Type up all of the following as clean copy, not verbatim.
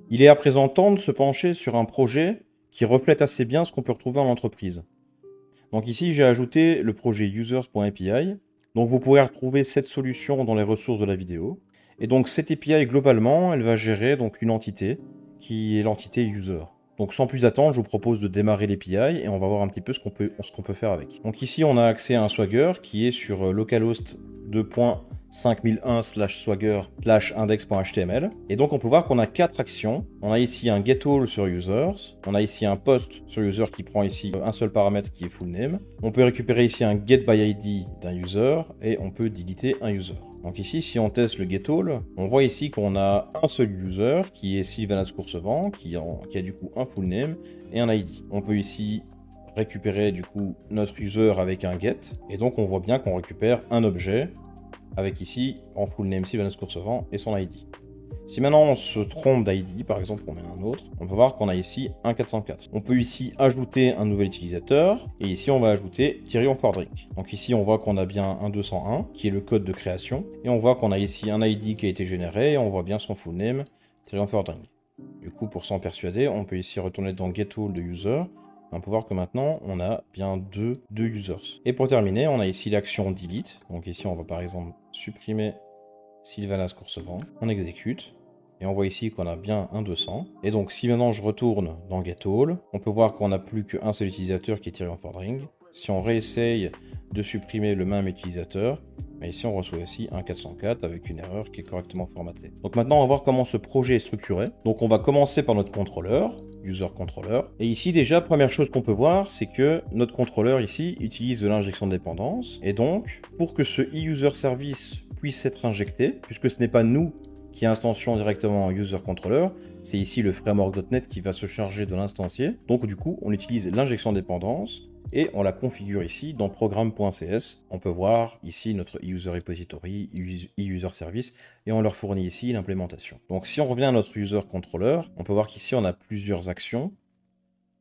Il est à présent temps de se pencher sur un projet qui reflète assez bien ce qu'on peut retrouver en entreprise. Donc ici, j'ai ajouté le projet users.api. Donc vous pourrez retrouver cette solution dans les ressources de la vidéo. Et donc cette API, globalement, elle va gérer donc une entité qui est l'entité user. Donc sans plus attendre, je vous propose de démarrer l'API et on va voir un petit peu ce qu'on peut faire avec. Donc ici, on a accès à un Swagger qui est sur localhost 2.5001/swagger/index.html. Et donc on peut voir qu'on a 4 actions. On a ici un getAll sur users. On a ici un post sur user qui prend ici un seul paramètre qui est full name. On peut récupérer ici un getById d'un user et on peut deleter un user. Donc ici, si on teste le getAll, on voit ici qu'on a un seul user qui est Sylvanas_Coursevant, qui a du coup un full name et un ID. On peut ici récupérer du coup notre user avec un get, et donc on voit bien qu'on récupère un objet avec ici en full name Sylvanas_Coursevant et son ID. Si maintenant on se trompe d'ID, par exemple on met un autre, on peut voir qu'on a ici un 404. On peut ici ajouter un nouvel utilisateur, et ici on va ajouter _drink. Donc ici on voit qu'on a bien un 201, qui est le code de création, et on voit qu'on a ici un ID qui a été généré, et on voit bien son full name, _drink. Du coup, pour s'en persuader, on peut ici retourner dans getAll de user, on peut voir que maintenant on a bien deux users. Et pour terminer, on a ici l'action delete, donc ici on va par exemple supprimer Sylvanas_Coursevant, on exécute, et on voit ici qu'on a bien un 200. Et donc si maintenant je retourne dans getAll, on peut voir qu'on n'a plus qu'un seul utilisateur qui est _drink. Si on réessaye de supprimer le même utilisateur, ici on reçoit aussi un 404 avec une erreur qui est correctement formatée. Donc maintenant on va voir comment ce projet est structuré. Donc on va commencer par notre contrôleur, user controller. Et ici déjà, première chose qu'on peut voir, c'est que notre contrôleur ici utilise de l'injection de dépendance. Et donc, pour que ce user service puisse être injecté, puisque ce n'est pas nous qui instancions directement user controller, c'est ici le framework.net qui va se charger de l'instancier. Donc du coup, on utilise l'injection de dépendance et on la configure ici dans programme.cs. On peut voir ici notre user repository, user service, et on leur fournit ici l'implémentation. Donc si on revient à notre user controller, on peut voir qu'ici on a plusieurs actions.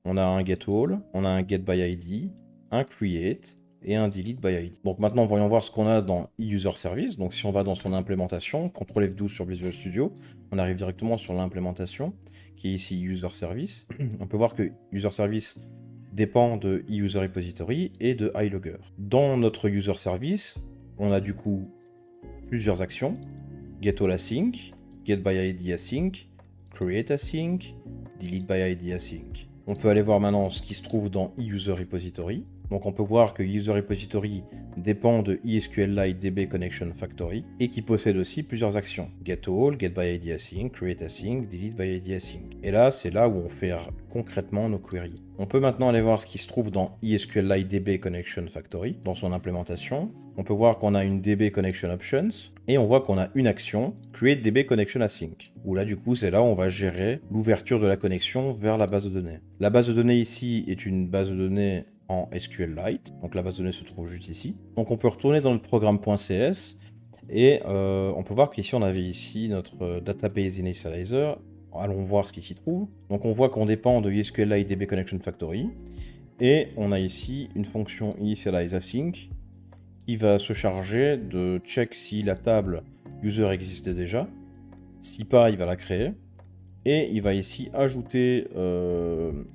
On a un getAll, on a un getById, un create et un deleteById. Donc maintenant, voyons voir ce qu'on a dans user service. Donc si on va dans son implémentation, CTRL F12 sur Visual Studio, on arrive directement sur l'implémentation qui est ici user service. On peut voir que user service dépend de user repository et de iLogger. Dans notre user service, on a du coup plusieurs actions: getAll async, getById async, create async, deleteById async. On peut aller voir maintenant ce qui se trouve dans user repository. Donc on peut voir que user repository dépend de ESQLite DB Connection Factory et qui possède aussi plusieurs actions: getAll, getById async, create async, deleteById async. Et là, c'est là où on fait concrètement nos queries. On peut maintenant aller voir ce qui se trouve dans ESQLite DB Connection Factory, dans son implémentation. On peut voir qu'on a une DB Connection Options et on voit qu'on a une action Create DB Connection Async, où là du coup c'est là où on va gérer l'ouverture de la connexion vers la base de données. La base de données ici est une base de données en SQLite, donc la base de données se trouve juste ici. Donc on peut retourner dans le programme.cs et on peut voir qu'ici on avait ici notre database initializer. Allons voir ce qui s'y trouve. Donc on voit qu'on dépend de ESQLite DB Connection Factory et on a ici une fonction initializeAsync qui va se charger de check si la table user existait déjà. Si pas, il va la créer. Et il va ici ajouter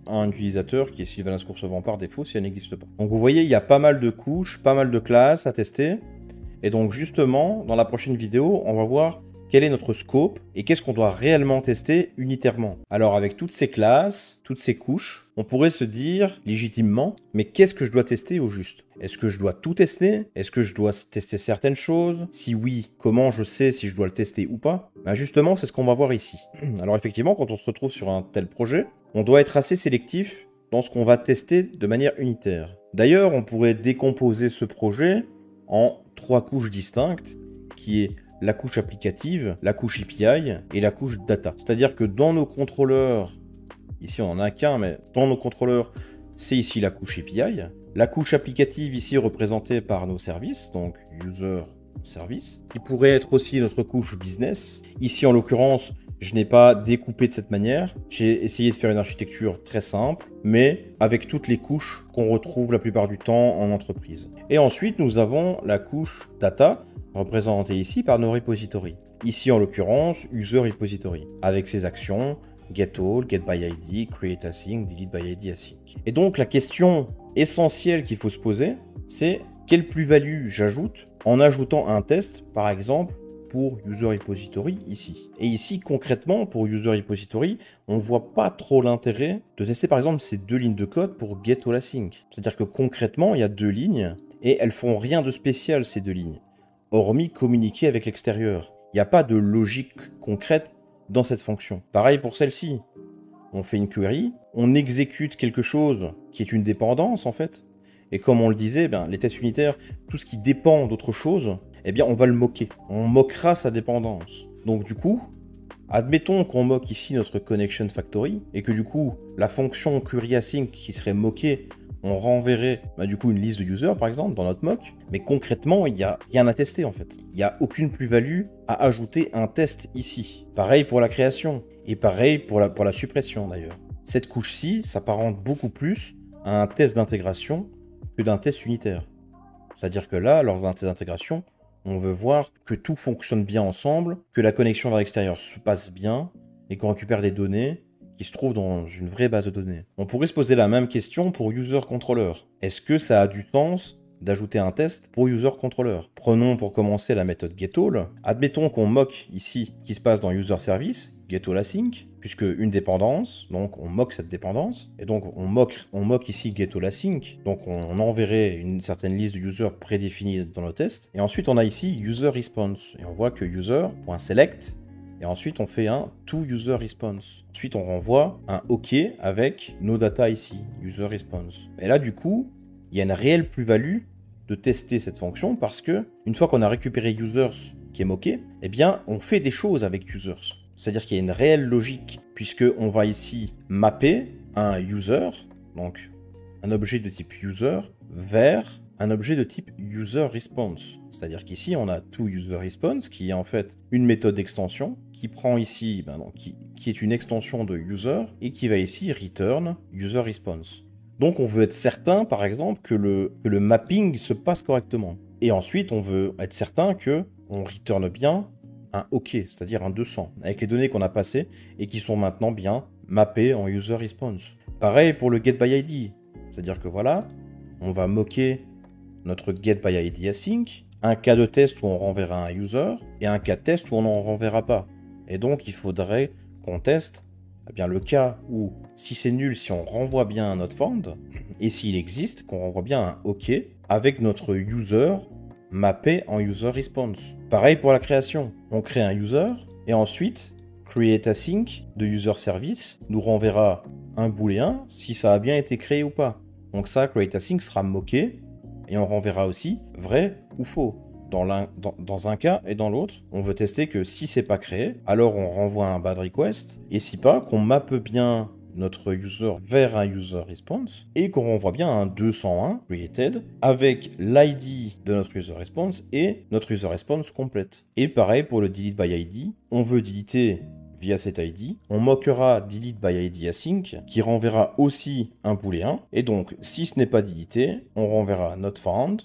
un utilisateur qui est Sylvanas_Coursevant par défaut si elle n'existe pas. Donc vous voyez, il y a pas mal de couches, pas mal de classes à tester. Et donc justement, dans la prochaine vidéo, on va voir quel est notre scope et qu'est-ce qu'on doit réellement tester unitairement. Alors avec toutes ces classes, toutes ces couches, on pourrait se dire légitimement, mais qu'est-ce que je dois tester au juste? Est-ce que je dois tout tester? Est-ce que je dois tester certaines choses? Si oui, comment je sais si je dois le tester ou pas? Ben justement, c'est ce qu'on va voir ici. Alors effectivement, quand on se retrouve sur un tel projet, on doit être assez sélectif dans ce qu'on va tester de manière unitaire. D'ailleurs, on pourrait décomposer ce projet en 3 couches distinctes, qui est la couche applicative, la couche API et la couche data. C'est-à-dire que dans nos contrôleurs, ici on en a qu'un, mais dans nos contrôleurs, c'est ici la couche API. La couche applicative ici représentée par nos services, donc user service, qui pourrait être aussi notre couche business. Ici en l'occurrence, je n'ai pas découpé de cette manière. J'ai essayé de faire une architecture très simple, mais avec toutes les couches qu'on retrouve la plupart du temps en entreprise. Et ensuite, nous avons la couche data, représentée ici par nos repositories. Ici, en l'occurrence, user repository, avec ses actions, get all, get by ID, create async, delete by ID async. Et donc la question essentielle qu'il faut se poser, c'est quelle plus-value j'ajoute en ajoutant un test, par exemple, pour user repository ici. Et ici, concrètement, pour user repository, on ne voit pas trop l'intérêt de tester par exemple ces 2 lignes de code pour get all async. C'est-à-dire que concrètement, il y a 2 lignes et elles font rien de spécial ces 2 lignes, hormis communiquer avec l'extérieur. Il n'y a pas de logique concrète dans cette fonction. Pareil pour celle-ci. On fait une query, on exécute quelque chose qui est une dépendance en fait. Et comme on le disait, les tests unitaires, tout ce qui dépend d'autre chose, eh bien on va le moquer. On moquera sa dépendance. Donc du coup, admettons qu'on moque ici notre connection factory, et que du coup, la fonction query async qui serait moquée, on renverrait du coup une liste de users par exemple dans notre mock, mais concrètement il n'y a rien à tester en fait. Il n'y a aucune plus-value à ajouter un test ici. Pareil pour la création, et pareil pour la suppression d'ailleurs. Cette couche-ci s'apparente beaucoup plus à un test d'intégration que d'un test unitaire. C'est-à-dire que là, lors d'un test d'intégration, on veut voir que tout fonctionne bien ensemble, que la connexion vers l'extérieur se passe bien, et qu'on récupère des données qui se trouvent dans une vraie base de données. On pourrait se poser la même question pour user controller. Est-ce que ça a du sens d'ajouter un test pour user controller? Prenons pour commencer la méthode getAll. Admettons qu'on moque ici ce qui se passe dans user service, getAll async, puisque une dépendance, donc on moque cette dépendance, et donc on moque ici getAll async, donc on enverrait une certaine liste de users prédéfinie dans nos tests, et ensuite on a ici user response, et on voit que user.select, et ensuite on fait un toUserResponse. Ensuite on renvoie un OK avec nos data ici, userResponse. Et là du coup, il y a une réelle plus-value de tester cette fonction parce que une fois qu'on a récupéré users qui est moqué, eh bien on fait des choses avec users. C'est-à-dire qu'il y a une réelle logique puisque on va ici mapper un user, donc un objet de type user, vers un objet de type userResponse. C'est-à-dire qu'ici, on a toUserResponse, qui est en fait une méthode d'extension, qui prend ici, qui est une extension de user, et qui va ici return userResponse. Donc on veut être certain, par exemple, que le mapping se passe correctement. Et ensuite, on veut être certain que on returne bien un OK, c'est-à-dire un 200, avec les données qu'on a passées et qui sont maintenant bien mappées en userResponse. Pareil pour le getById. C'est-à-dire que voilà, on va moquer notre getById async, un cas de test où on renverra un user, et un cas de test où on n'en renverra pas. Et donc, il faudrait qu'on teste le cas où, si c'est nul, si on renvoie bien un not found, et s'il existe, qu'on renvoie bien un OK avec notre user mappé en userResponse. Pareil pour la création. On crée un user, et ensuite, createAsync de user service nous renverra un booléen si ça a bien été créé ou pas. Donc ça, createAsync sera moqué, et on renverra aussi vrai ou faux. Dans un cas et dans l'autre, on veut tester que si c'est pas créé, alors on renvoie un bad request, et si pas, qu'on mappe bien notre user vers un user response, et qu'on renvoie bien un 201 created avec l'ID de notre user response et notre user response complète. Et pareil pour le delete by ID, on veut deleter via cet ID, on moquera delete by ID async qui renverra aussi un booléen, et donc si ce n'est pas deleté, on renverra not found,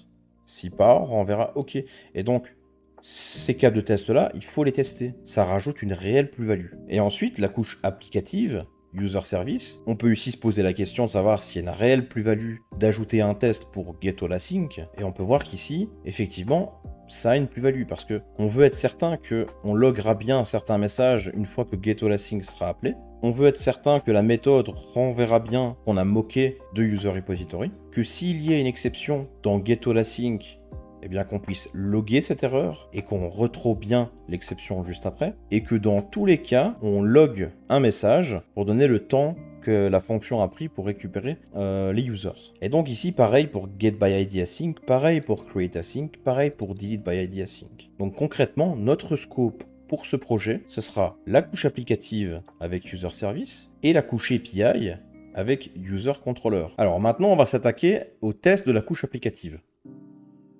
si pas, on renverra OK. Et donc, ces cas de test-là, il faut les tester. Ça rajoute une réelle plus-value. Et ensuite, la couche applicative, user service, on peut ici se poser la question de savoir s'il y a une réelle plus-value d'ajouter un test pour getAll async, et on peut voir qu'ici, effectivement, ça a une plus-value, parce qu'on veut être certain qu'on loguera bien certains messages une fois que getAll async sera appelé. On veut être certain que la méthode renverra bien qu'on a moqué de user repository, que s'il y a une exception dans getAll async, eh bien qu'on puisse loguer cette erreur et qu'on retrouve bien l'exception juste après, et que dans tous les cas, on log un message pour donner le temps que la fonction a pris pour récupérer les users. Et donc ici, pareil pour getById async, pareil pour createAsync, pareil pour deleteById async. Donc concrètement, notre scope pour ce projet, ce sera la couche applicative avec user service et la couche API avec user controller. Alors maintenant, on va s'attaquer au test de la couche applicative.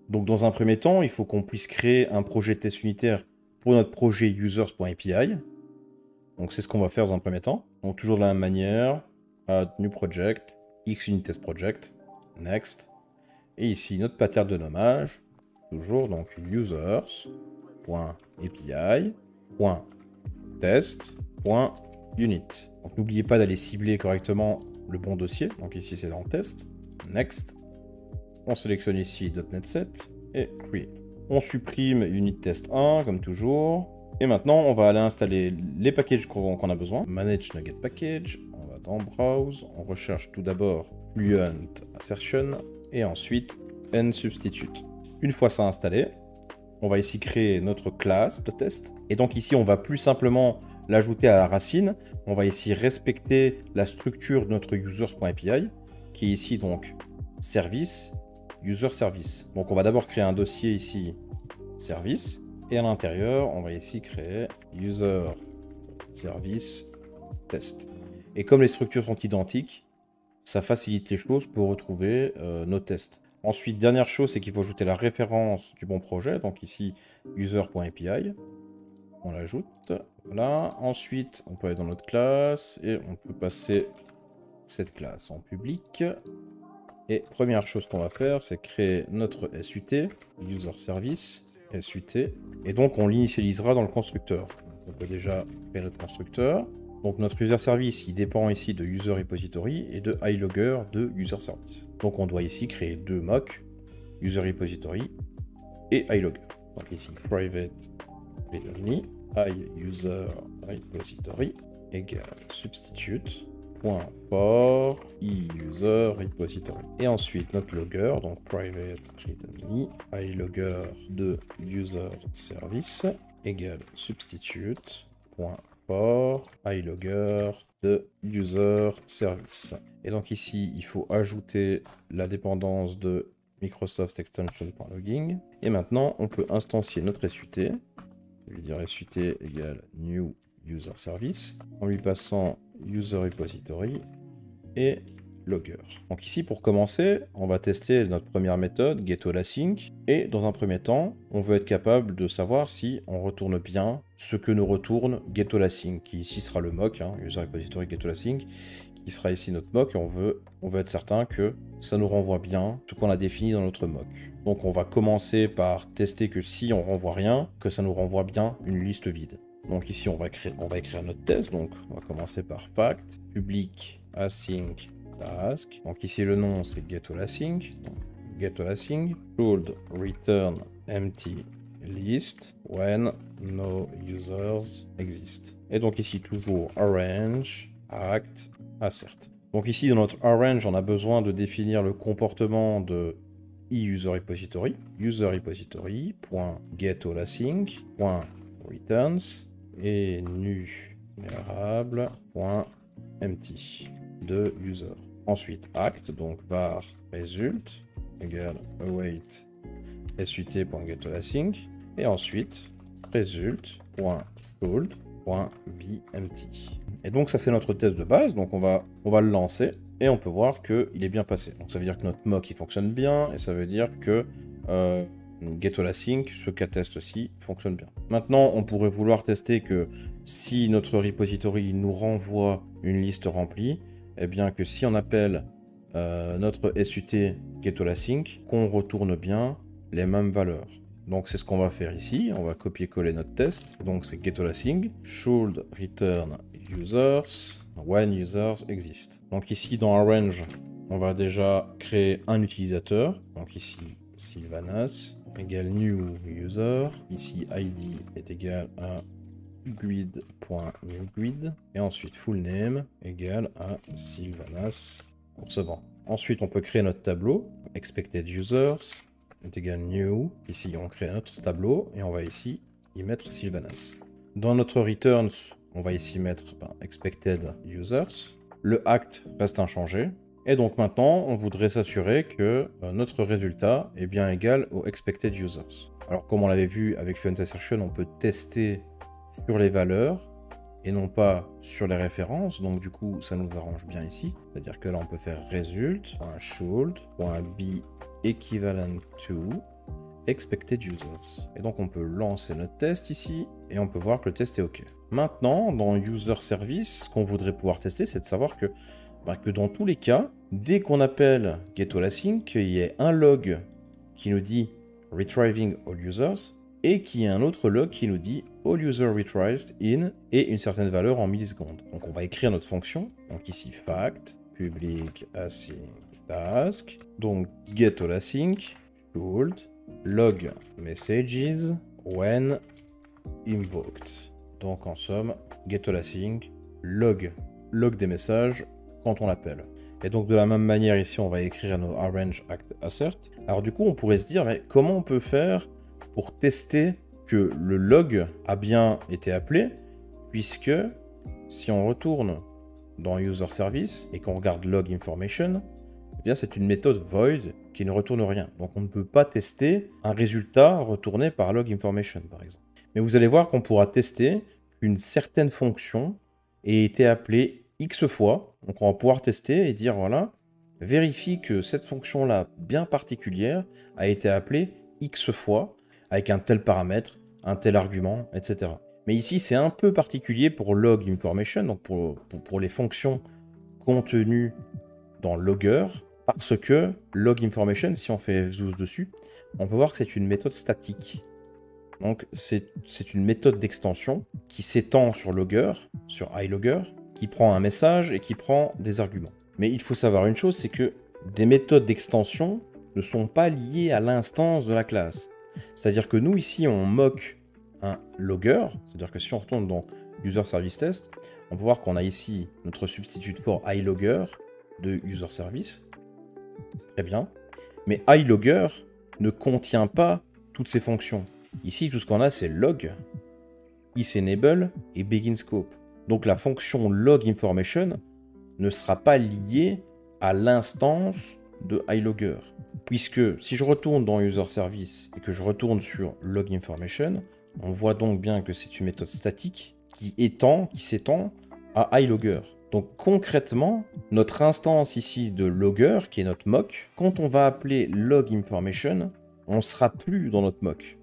Donc dans un premier temps, il faut qu'on puisse créer un projet de test unitaire pour notre projet users.api. Donc c'est ce qu'on va faire dans un premier temps. Donc toujours de la même manière, add new project, xUnitTest project, next. Et ici notre pattern de nommage, toujours donc users.api.test.unit. unit. Donc n'oubliez pas d'aller cibler correctement le bon dossier. Donc ici c'est dans test. Next. On sélectionne ici .NET 7 et create. On supprime unit test 1 comme toujours. Et maintenant on va aller installer les packages qu'on a besoin. Manage Nugget Package. On va dans Browse. On recherche tout d'abord Fluent Assertion et ensuite NSubstitute. Une fois ça installé, on va ici créer notre classe de test. Et donc ici, on va plus simplement l'ajouter à la racine. On va ici respecter la structure de notre users.api, qui est ici donc service, user service. Donc on va d'abord créer un dossier ici, service. Et à l'intérieur, on va ici créer user service test. Et comme les structures sont identiques, ça facilite les choses pour retrouver nos tests. Ensuite, dernière chose, c'est qu'il faut ajouter la référence du bon projet. Donc ici, user.api. On l'ajoute. Voilà. Ensuite, on peut aller dans notre classe et on peut passer cette classe en public. Et première chose qu'on va faire, c'est créer notre SUT, user service, SUT. Et donc, on l'initialisera dans le constructeur. On peut déjà créer notre constructeur. Donc notre user service, il dépend ici de user repository et de iLogger de user service. Donc on doit ici créer deux mocks, user repository et iLogger. Donc ici private read-only iUser repository égale substitute.for iUser repository. Et ensuite notre logger, donc private read-only iLogger de user service égale substitute.for iLogger de user service. Et donc ici, il faut ajouter la dépendance de Microsoft Extension.logging. Et maintenant, on peut instancier notre SUT. Je vais dire SUT égale new user service en lui passant user repository et logger. Donc ici, pour commencer, on va tester notre première méthode, getAllAsync. Et dans un premier temps, on veut être capable de savoir si on retourne bien ce que nous retourne getAllAsync, qui ici sera le mock, user repository getAllAsync, qui sera ici notre mock, et on veut être certain que ça nous renvoie bien ce qu'on a défini dans notre mock. Donc on va commencer par tester que si on renvoie rien, que ça nous renvoie bien une liste vide. Donc ici, on va écrire notre test. Donc on va commencer par fact, public async task. Donc ici le nom c'est getAllAsync. getAllAsync should return empty list when no users exist. Et donc ici toujours arrange act assert. Donc ici dans notre arrange on a besoin de définir le comportement de iUser repository. User repository.getAllAsync.returns et numérables.empty de user. Ensuite act, donc var result égale await sut.getAllAsync et ensuite result.should.beEmpty. Et donc ça c'est notre test de base, donc on va le lancer et on peut voir qu'il est bien passé. Donc ça veut dire que notre mock il fonctionne bien et ça veut dire que getAllAsync, ce qu'atteste-ci, fonctionne bien. Maintenant, on pourrait vouloir tester que si notre repository nous renvoie une liste remplie, eh bien que si on appelle notre SUT getAllAsync, qu'on retourne bien les mêmes valeurs. Donc c'est ce qu'on va faire ici, on va copier-coller notre test. Donc c'est getAllAsync should return users when users exist. Donc ici dans arrange, on va déjà créer un utilisateur. Donc ici Sylvanas égale new user. Ici ID est égal à guide.newguide. Et ensuite full name égale à Sylvanas recevant. Ensuite on peut créer notre tableau. Expected users est égal new. Ici on crée notre tableau et on va ici y mettre Sylvanas. Dans notre returns, on va ici mettre expected users. Le act reste inchangé. Et donc maintenant, on voudrait s'assurer que notre résultat est bien égal au expected users. Alors comme on l'avait vu avec Fluent Assertion, on peut tester sur les valeurs et non pas sur les références. Donc du coup, ça nous arrange bien ici. C'est-à-dire que là, on peut faire result.should.be equivalent to expected users. Et donc on peut lancer notre test ici et on peut voir que le test est OK. Maintenant, dans user service, ce qu'on voudrait pouvoir tester, c'est de savoir que dans tous les cas, dès qu'on appelle getAllAsync, qu'il y ait un log qui nous dit retrieving all users, et qui est un autre log qui nous dit all user retrieved in et une certaine valeur en millisecondes. Donc on va écrire notre fonction, donc ici fact, public async task, donc get all async, should, log messages when invoked. Donc en somme, get all async, log des messages quand on l'appelle. Et donc de la même manière ici, on va écrire nos arrange act assert. Alors du coup, on pourrait se dire, mais comment on peut faire pour tester que le log a bien été appelé, puisque si on retourne dans user service et qu'on regarde log information, eh bien c'est une méthode void qui ne retourne rien. Donc on ne peut pas tester un résultat retourné par log information par exemple. Mais vous allez voir qu'on pourra tester qu'une certaine fonction ait été appelée X fois. Donc on va pouvoir tester et dire voilà, vérifie que cette fonction-là bien particulière a été appelée X fois avec un tel paramètre, un tel argument, etc. Mais ici, c'est un peu particulier pour log information, donc pour les fonctions contenues dans logger, parce que log information, si on fait f12 dessus, on peut voir que c'est une méthode statique. Donc c'est une méthode d'extension qui s'étend sur logger, sur iLogger, qui prend un message et qui prend des arguments. Mais il faut savoir une chose, c'est que des méthodes d'extension ne sont pas liées à l'instance de la classe. C'est-à-dire que nous, ici, on moque un logger, c'est-à-dire que si on retourne dans user service test, on peut voir qu'on a ici notre substitut for iLogger de user service. Très bien. Mais iLogger ne contient pas toutes ces fonctions. Ici, tout ce qu'on a, c'est log, isEnable et beginScope. Donc la fonction log information ne sera pas liée à l'instance de iLogger. Puisque si je retourne dans user service et que je retourne sur log information, on voit donc bien que c'est une méthode statique qui s'étend à iLogger. Donc concrètement, notre instance ici de logger, qui est notre mock, quand on va appeler log information, on ne sera plus dans notre mock.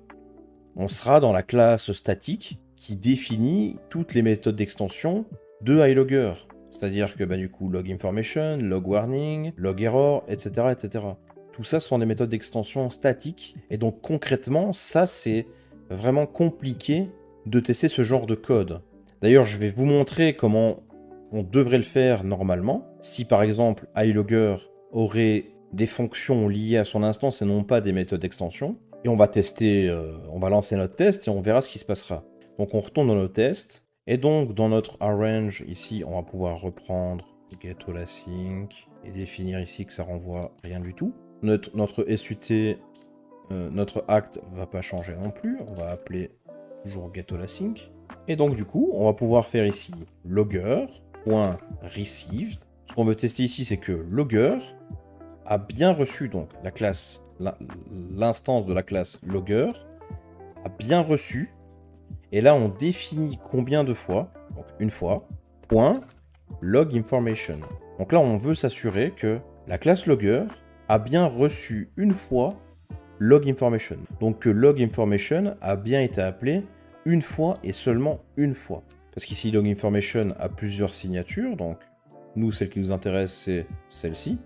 On sera dans la classe statique qui définit toutes les méthodes d'extension de iLogger. C'est-à-dire que du coup, log information, log warning, log error, etc., etc. Tout ça sont des méthodes d'extension statiques. Et donc concrètement, ça c'est vraiment compliqué de tester ce genre de code. D'ailleurs, je vais vous montrer comment on devrait le faire normalement. Si par exemple, iLogger aurait des fonctions liées à son instance et non pas des méthodes d'extension. Et on va tester, on va lancer notre test et on verra ce qui se passera. Donc on retourne dans nos tests. Et donc dans notre arrange, ici, on va pouvoir reprendre getAllAsync et définir ici que ça renvoie rien du tout. Notre SUT, notre act va pas changer non plus. On va appeler toujours getAllAsync. Et donc du coup, on va pouvoir faire ici logger.received. Ce qu'on veut tester ici, c'est que logger a bien reçu donc la classe, l'instance de la classe logger a bien reçu. Et là, on définit combien de fois, donc une fois, point log information. Donc là, on veut s'assurer que la classe logger a bien reçu une fois log information. Donc que log information a bien été appelé une fois et seulement une fois. Parce qu'ici, log information a plusieurs signatures. Donc nous, celle qui nous intéresse, c'est celle-ci.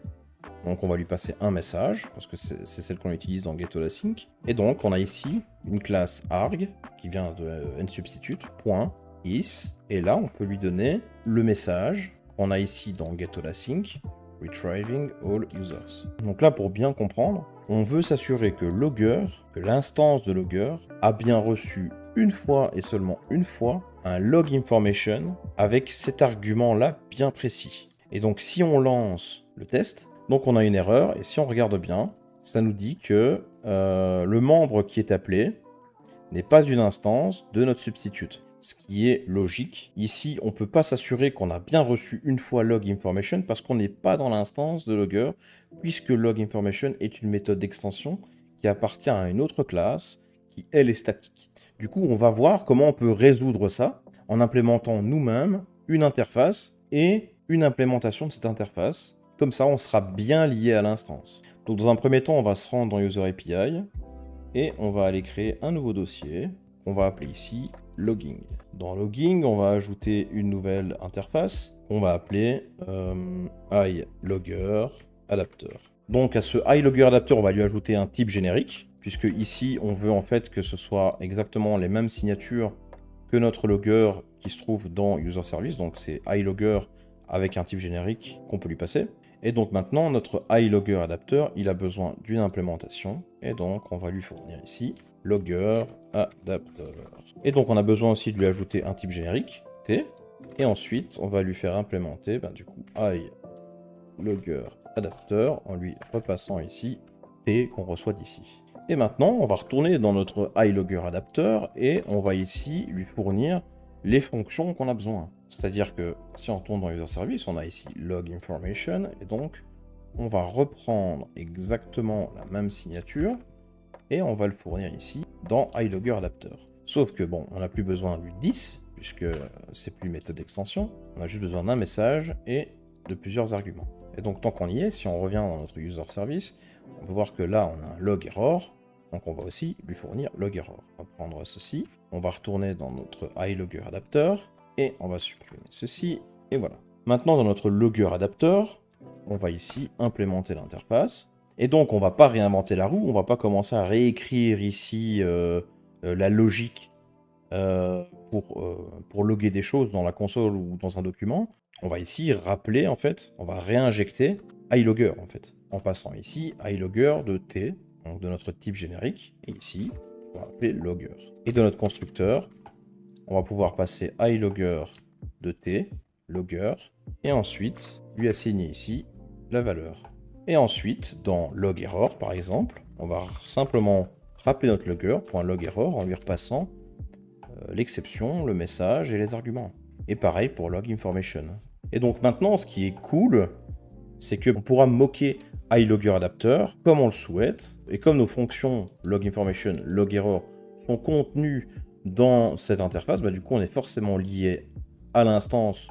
Donc on va lui passer un message, parce que c'est celle qu'on utilise dans getAllAsync. Et donc on a ici une classe arg, qui vient de nSubstitute, .is, et là on peut lui donner le message qu'on a ici dans getAllAsync, retrieving all users. Donc là, pour bien comprendre, on veut s'assurer que logger, que l'instance de logger, a bien reçu une fois et seulement une fois un log information avec cet argument-là bien précis. Et donc si on lance le test, donc on a une erreur, et si on regarde bien, ça nous dit que le membre qui est appelé n'est pas une instance de notre substitute. Ce qui est logique. Ici, on ne peut pas s'assurer qu'on a bien reçu une fois log information parce qu'on n'est pas dans l'instance de logger, puisque log information est une méthode d'extension qui appartient à une autre classe qui, elle, est statique. Du coup, on va voir comment on peut résoudre ça en implémentant nous-mêmes une interface et une implémentation de cette interface. Comme ça, on sera bien lié à l'instance. Donc dans un premier temps, on va se rendre dans User API et on va aller créer un nouveau dossier qu'on va appeler ici logging. Dans logging, on va ajouter une nouvelle interface qu'on va appeler iLogger Adapter. Donc à ce iLogger Adapter, on va lui ajouter un type générique. puisque ici, on veut en fait que ce soit exactement les mêmes signatures que notre logger qui se trouve dans user service, donc c'est iLogger avec un type générique qu'on peut lui passer. Et donc maintenant, notre iLogger adapteur, il a besoin d'une implémentation, et donc on va lui fournir ici logger adapteur. Et donc on a besoin aussi de lui ajouter un type générique, T, et ensuite on va lui faire implémenter du coup iLogger adapteur en lui repassant ici T qu'on reçoit d'ici. Et maintenant, on va retourner dans notre iLogger adapteur et on va ici lui fournir les fonctions qu'on a besoin. C'est-à-dire que si on tourne dans user service, on a ici log information et donc on va reprendre exactement la même signature et on va le fournir ici dans iLogger adapteur. Sauf que bon, on n'a plus besoin du 10 puisque c'est plus une méthode d'extension. On a juste besoin d'un message et de plusieurs arguments. Et donc tant qu'on y est, si on revient dans notre user service, on peut voir que là on a un log error. Donc on va aussi lui fournir log error. On va prendre ceci, on va retourner dans notre iLogger adapteur et on va supprimer ceci et voilà. Maintenant dans notre logger adapteur, on va ici implémenter l'interface et donc on va pas réinventer la roue, on va pas commencer à réécrire ici la logique pour loguer des choses dans la console ou dans un document. On va ici rappeler en fait, on va réinjecter iLogger en fait en passant ici iLogger de T. Donc de notre type générique, et ici, on va appeler logger. Et de notre constructeur, on va pouvoir passer iLogger de T, logger, et ensuite lui assigner ici la valeur. Et ensuite, dans log error par exemple, on va simplement rappeler notre logger, .log error, en lui repassant l'exception, le message et les arguments. Et pareil pour log information. Et donc maintenant, ce qui est cool, c'est qu'on pourra moquer iLogger adapteur comme on le souhaite, et comme nos fonctions log information, log error sont contenues dans cette interface, du coup on est forcément lié à l'instance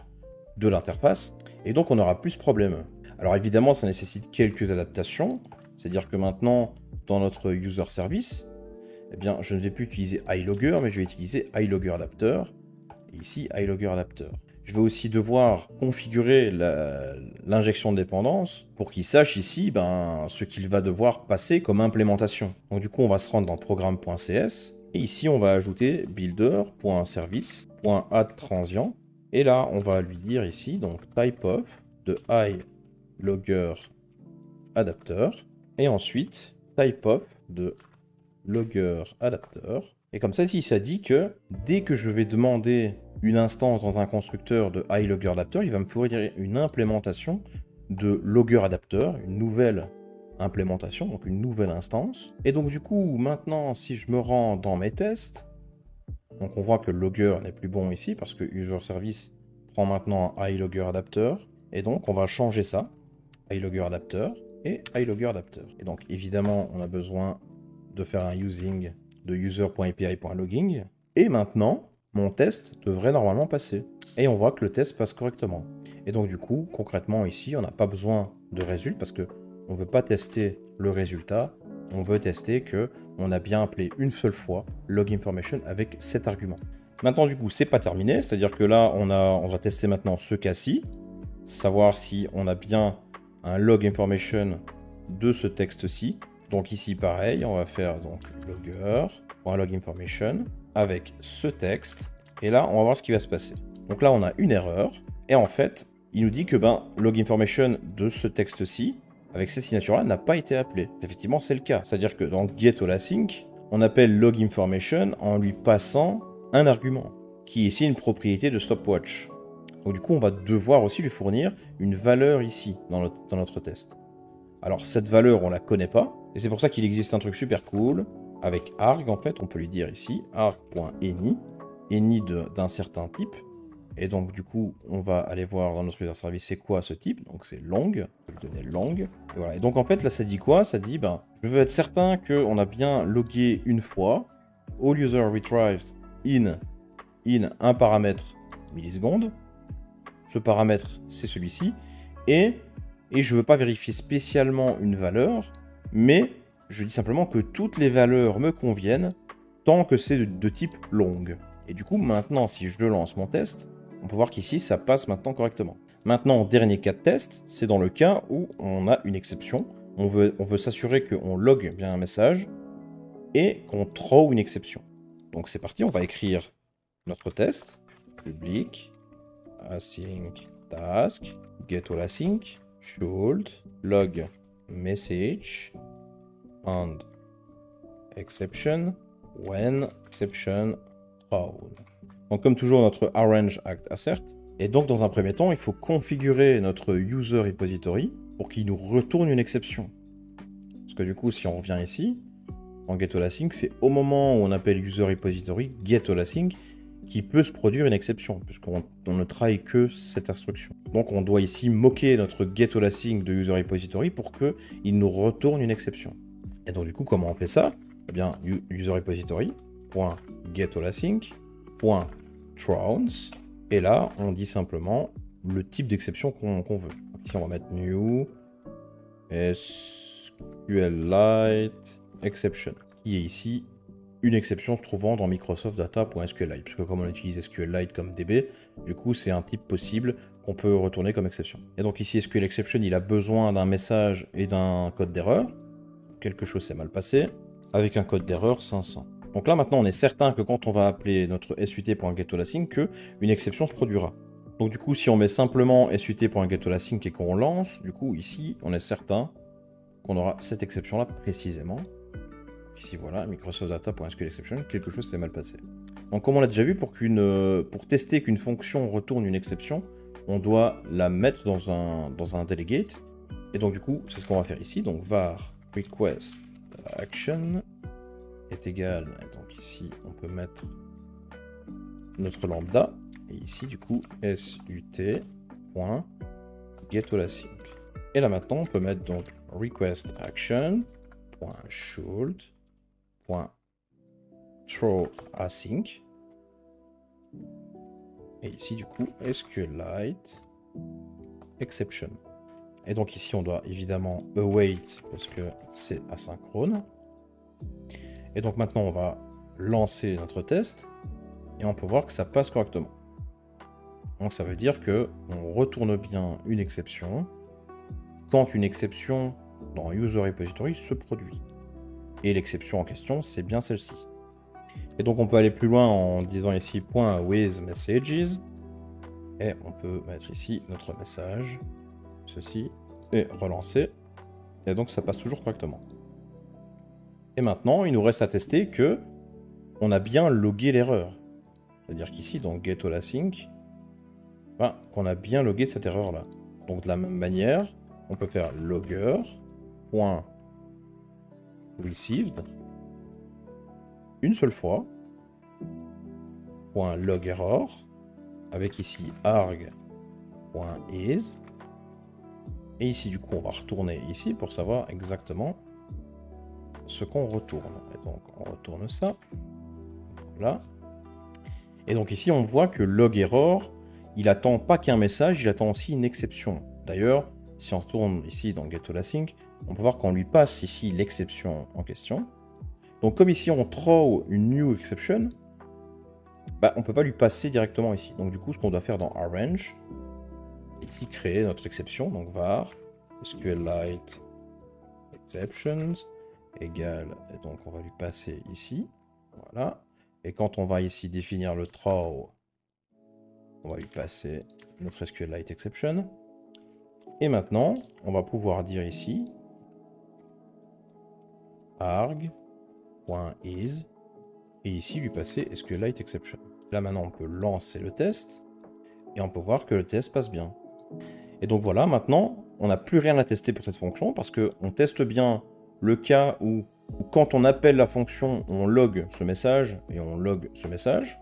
de l'interface, et donc on n'aura plus ce problème. Alors évidemment ça nécessite quelques adaptations, c'est-à-dire que maintenant dans notre user service, eh bien je ne vais plus utiliser iLogger, mais je vais utiliser iLogger adapteur, et ici iLogger adapteur. Je vais aussi devoir configurer l'injection de dépendance pour qu'il sache ici ce qu'il va devoir passer comme implémentation. Donc du coup, on va se rendre dans programme.cs et ici, on va ajouter builder.service.addTransient. Et là, on va lui dire ici, donc typeof de iLogger adapteur et ensuite typeof de logger adapteur. Et comme ça, ici, ça dit que dès que je vais demander une instance dans un constructeur de iLogger adapteur, il va me fournir une implémentation de logger adapteur, une nouvelle implémentation, donc une nouvelle instance. Et donc du coup, maintenant, si je me rends dans mes tests, donc on voit que le logger n'est plus bon ici parce que user service prend maintenant un iLogger adapteur. Et donc on va changer ça, iLogger adapteur et iLogger adapteur. Et donc évidemment, on a besoin de faire un using de user.api.logging. Et maintenant, mon test devrait normalement passer. Et on voit que le test passe correctement. Et donc du coup, concrètement ici, on n'a pas besoin de résultat parce que on ne veut pas tester le résultat. On veut tester que on a bien appelé une seule fois log information avec cet argument. Maintenant du coup, c'est pas terminé. C'est-à-dire que là, on va tester maintenant ce cas-ci. Savoir si on a bien un log information de ce texte-ci. Donc ici, pareil, on va faire donc logger.log information avec ce texte. Et là, on va voir ce qui va se passer. Donc là, on a une erreur. Et en fait, il nous dit que log information de ce texte-ci, avec cette signature-là, n'a pas été appelé. Effectivement, c'est le cas. C'est-à-dire que dans getAllAsync, on appelle log information en lui passant un argument, qui est ici une propriété de stopwatch. Donc du coup, on va devoir aussi lui fournir une valeur ici, dans notre test. Alors cette valeur, on la connaît pas, et c'est pour ça qu'il existe un truc super cool, avec arg, en fait, on peut lui dire ici, arg.any, any d'un certain type, et donc du coup, on va aller voir dans notre user service, c'est quoi ce type, donc c'est long, on peut lui donner long, et voilà. Et donc en fait, là, ça dit quoi? Ça dit, je veux être certain qu'on a bien logué une fois, all user retrieved in un paramètre millisecondes, ce paramètre, c'est celui-ci, et je ne veux pas vérifier spécialement une valeur, mais je dis simplement que toutes les valeurs me conviennent tant que c'est de type long. Et du coup, maintenant, si je lance mon test, on peut voir qu'ici, ça passe maintenant correctement. Maintenant, dernier cas de test, c'est dans le cas où on a une exception. On veut s'assurer qu'on log bien un message, et qu'on throw une exception. Donc c'est parti, on va écrire notre test, public, async task, getAllAsync, should, log message, and exception, when exception thrown. Donc comme toujours, notre arrange act assert. Et donc dans un premier temps, il faut configurer notre user repository pour qu'il nous retourne une exception. Parce que du coup, si on revient ici, en getAllAsync, c'est au moment où on appelle user repository getAllAsync qui peut se produire une exception, puisqu'on ne travaille que cette instruction. Donc on doit ici moquer notre getAllAsync de user repository pour qu'il nous retourne une exception. Et donc du coup, comment on fait ça? Eh bien, user repository.getAllAsync.throws, et là, on dit simplement le type d'exception qu'on veut. Ici, on va mettre new SQLite exception, qui est ici une exception se trouvant dans Microsoft Data.SQLite, puisque comme on utilise SQLite comme DB, du coup, c'est un type possible qu'on peut retourner comme exception. Et donc ici, SQL exception, il a besoin d'un message et d'un code d'erreur. Quelque chose s'est mal passé, avec un code d'erreur 500. Donc là, maintenant, on est certain que quand on va appeler notre sut.getAllAsync, qu'une exception se produira. Donc du coup, si on met simplement sut.getAllAsync et qu'on lance, du coup, ici, on est certain qu'on aura cette exception-là précisément. Ici, voilà, Microsoft Data.SQLException, quelque chose s'est mal passé. Donc comme on l'a déjà vu, pour tester qu'une fonction retourne une exception, on doit la mettre dans un delegate. Et donc du coup, c'est ce qu'on va faire ici. Donc var request action est égal, et donc ici on peut mettre notre lambda, et ici du coup sut.getAllAsync. Et là maintenant on peut mettre donc request action.should.throwAsync, et ici du coup SQLite exception. Et donc ici on doit évidemment await parce que c'est asynchrone. Et donc maintenant, on va lancer notre test et on peut voir que ça passe correctement. Donc ça veut dire qu'on retourne bien une exception quand une exception dans user repository se produit. Et l'exception en question, c'est bien celle-ci. Et donc on peut aller plus loin en disant ici .withMessages, et on peut mettre ici notre message, ceci, et relancer. Et donc ça passe toujours correctement. Et maintenant, il nous reste à tester que on a bien logué l'erreur. C'est-à-dire qu'ici, dans getAllAsync, qu'on a bien logué cette erreur-là. Donc de la même manière, on peut faire logger.received une seule fois, .logError, avec ici arg.is. Et ici, du coup, on va retourner ici pour savoir exactement ce qu'on retourne. Et donc on retourne ça. Voilà. Et donc ici on voit que logError, il attend pas qu'un message, il attend aussi une exception. D'ailleurs, si on retourne ici dans getAllAsync, on peut voir qu'on lui passe ici l'exception en question. Donc comme ici on throw une new exception, on peut pas lui passer directement ici. Donc du coup ce qu'on doit faire dans arrange, ici créer notre exception, donc var SQLite exceptions égale, et donc on va lui passer ici, voilà, et quand on va ici définir le throw, on va lui passer notre SQLite exception, et maintenant on va pouvoir dire ici arg.is, et ici lui passer SQLite exception. Là maintenant on peut lancer le test, et on peut voir que le test passe bien. Et donc voilà, maintenant on n'a plus rien à tester pour cette fonction, parce qu'on teste bien le cas où quand on appelle la fonction, on log ce message et on log ce message.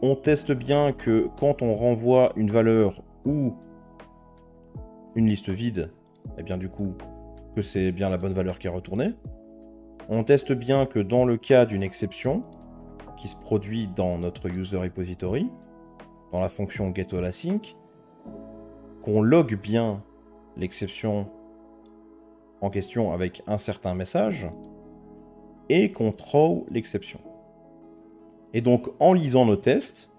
On teste bien que quand on renvoie une valeur ou une liste vide, et bien du coup, que c'est bien la bonne valeur qui est retournée. On teste bien que dans le cas d'une exception qui se produit dans notre user repository, dans la fonction getAllAsync, qu'on log bien l'exception en question avec un certain message et qu'on throw l'exception. Et donc en lisant nos tests,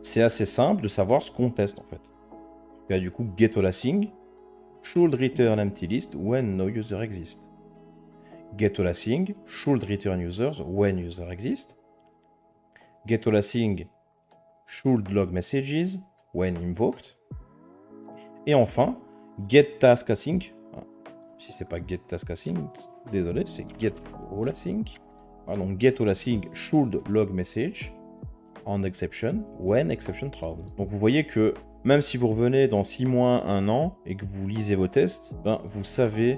c'est assez simple de savoir ce qu'on teste en fait. Il y a du coup getAllAsync should return empty list when no user exists. getOlaSing should return users when user exists. getOlaSing should log messages when invoked. Et enfin, getTaskAsync. Si c'est pas getTaskAsync, désolé, c'est getOlaSync. Voilà, donc getOlaSync should log message on exception when exception thrown. Donc vous voyez que même si vous revenez dans 6 mois, 1 an et que vous lisez vos tests, vous savez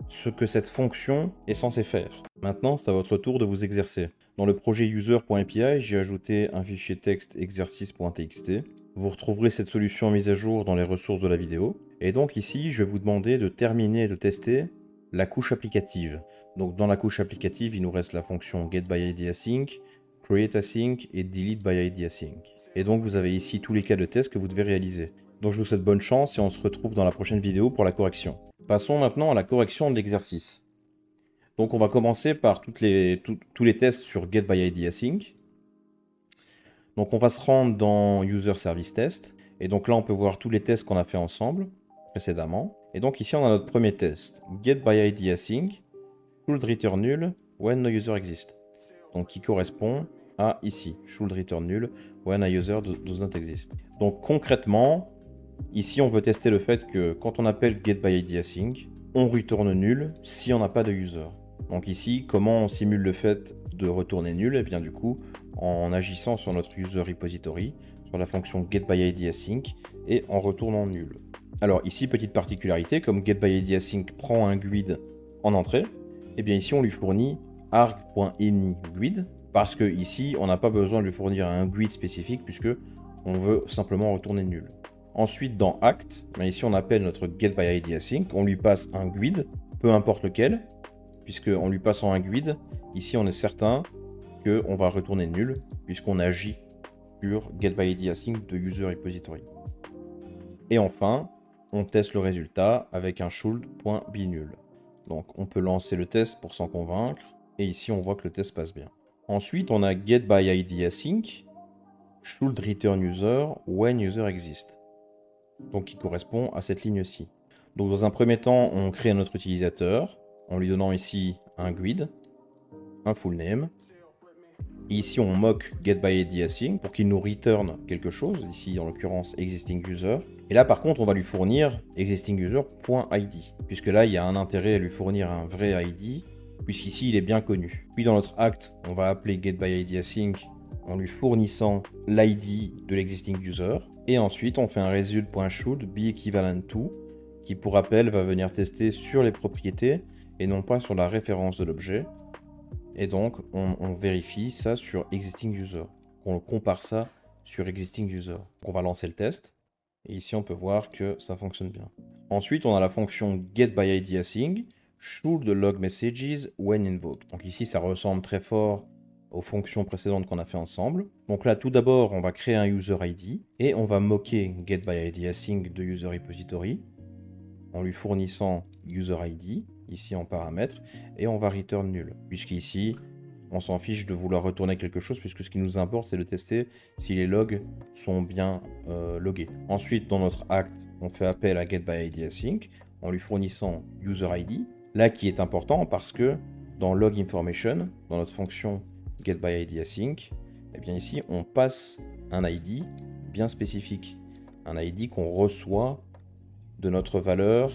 ce que cette fonction est censée faire. Maintenant, c'est à votre tour de vous exercer. Dans le projet user.api, j'ai ajouté un fichier texte exercice.txt. Vous retrouverez cette solution mise à jour dans les ressources de la vidéo. Et donc ici, je vais vous demander de terminer et de tester la couche applicative. Donc dans la couche applicative, il nous reste la fonction getByIdAsync, createAsync et deleteByIdAsync. Et donc vous avez ici tous les cas de test que vous devez réaliser. Donc je vous souhaite bonne chance et on se retrouve dans la prochaine vidéo pour la correction. Passons maintenant à la correction de l'exercice. Donc on va commencer par tous les tests sur getByIdAsync. Donc on va se rendre dans User Service Test. Et donc là on peut voir tous les tests qu'on a fait ensemble précédemment. Et donc ici on a notre premier test. getByIdAsync should return null when no user exists. Donc qui correspond à ici. Should return null when a user does not exist. Donc concrètement, ici on veut tester le fait que quand on appelle getByIdAsync, on retourne nul si on n'a pas de user. Donc ici, comment on simule le fait de retourner nul? Et bien du coup, en agissant sur notre user repository, sur la fonction getByIdAsync et en retournant nul. Alors ici, petite particularité, comme getByIdAsync prend un GUID en entrée, et bien ici on lui fournit arg.any-GUID, parce que ici on n'a pas besoin de lui fournir un GUID spécifique puisque on veut simplement retourner nul. Ensuite dans act, ici on appelle notre getByIdAsync, on lui passe un GUID, peu importe lequel, puisque en lui passant un GUID, ici on est certain qu'on va retourner nul, puisqu'on agit sur getByIdAsync de user repository. Et enfin, on teste le résultat avec un should.beNull. Donc on peut lancer le test pour s'en convaincre, et ici on voit que le test passe bien. Ensuite on a getByIdAsync should return user when user exists. Donc qui correspond à cette ligne-ci. Donc dans un premier temps, on crée notre utilisateur, en lui donnant ici un GUID, un full name. Et ici on moque getByIdAsync pour qu'il nous return quelque chose, ici en l'occurrence existing user. Et là par contre on va lui fournir existingUser.id, puisque là il y a un intérêt à lui fournir un vrai ID, puisqu'ici il est bien connu. Puis dans notre act, on va appeler getByIdAsync en lui fournissant l'ID de l'existing user. Et ensuite on fait un result.should be equivalent to, qui pour rappel va venir tester sur les propriétés et non pas sur la référence de l'objet. Et donc, on vérifie ça sur existing user. On compare ça sur existing user. On va lancer le test. Et ici, on peut voir que ça fonctionne bien. Ensuite, on a la fonction getByIdAsync should log messages when invoked. Donc ici, ça ressemble très fort aux fonctions précédentes qu'on a fait ensemble. Donc là, tout d'abord, on va créer un user ID et on va moquer getByIdAsync de user repository en lui fournissant user ID, ici en paramètre, et on va return nul, puisqu'ici, on s'en fiche de vouloir retourner quelque chose, puisque ce qui nous importe, c'est de tester si les logs sont bien logués. Ensuite, dans notre act, on fait appel à getByIdAsync, en lui fournissant user ID, là qui est important, parce que dans log information, dans notre fonction getByIdAsync, et bien ici, on passe un ID bien spécifique, un ID qu'on reçoit de notre valeur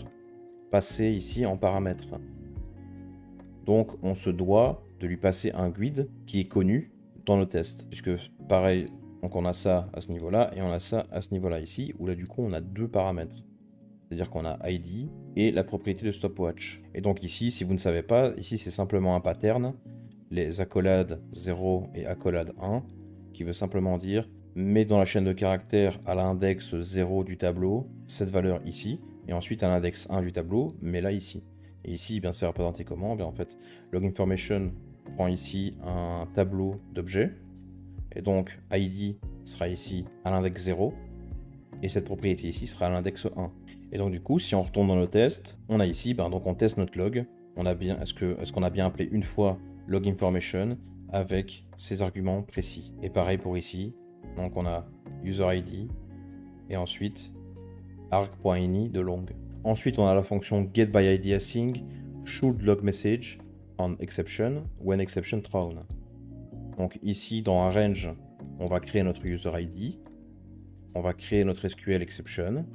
passée ici en paramètre. Donc on se doit de lui passer un GUID qui est connu dans nos tests, puisque pareil, donc on a ça à ce niveau-là et on a ça à ce niveau-là ici, où là du coup on a deux paramètres. C'est-à-dire qu'on a ID et la propriété de stopwatch. Et donc ici, si vous ne savez pas, ici c'est simplement un pattern, les accolades 0 et accolade 1, qui veut simplement dire mets dans la chaîne de caractères à l'index 0 du tableau cette valeur ici, et ensuite à l'index 1 du tableau, mais là ici. Et ici, bien, c'est représenté comment? Bien, en fait, log information prend ici un tableau d'objets, et donc ID sera ici à l'index 0, et cette propriété ici sera à l'index 1. Et donc du coup, si on retourne dans nos tests, on a ici, donc on teste notre log, on a bien, est-ce qu'on a bien appelé une fois log information avec ces arguments précis. Et pareil pour ici, donc on a user ID, et ensuite arg.any de long. Ensuite, on a la fonction getByIdAsync should log message on exception when exception thrown. Donc ici, dans un range, on va créer notre user ID. On va créer notre SQL exception.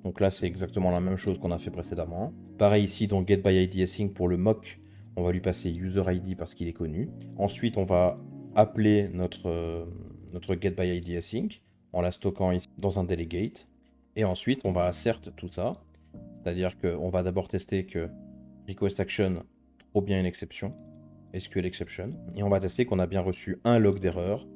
Donc là, c'est exactement la même chose qu'on a fait précédemment. Pareil ici, dans getByIdAsync pour le mock, on va lui passer user ID parce qu'il est connu. Ensuite, on va appeler notre getByIdAsync en la stockant ici dans un delegate. Et ensuite, on va assert tout ça. C'est-à-dire qu'on va d'abord tester que requestAction trouve bien une exception, SQL exception. Et on va tester qu'on a bien reçu un log d'erreur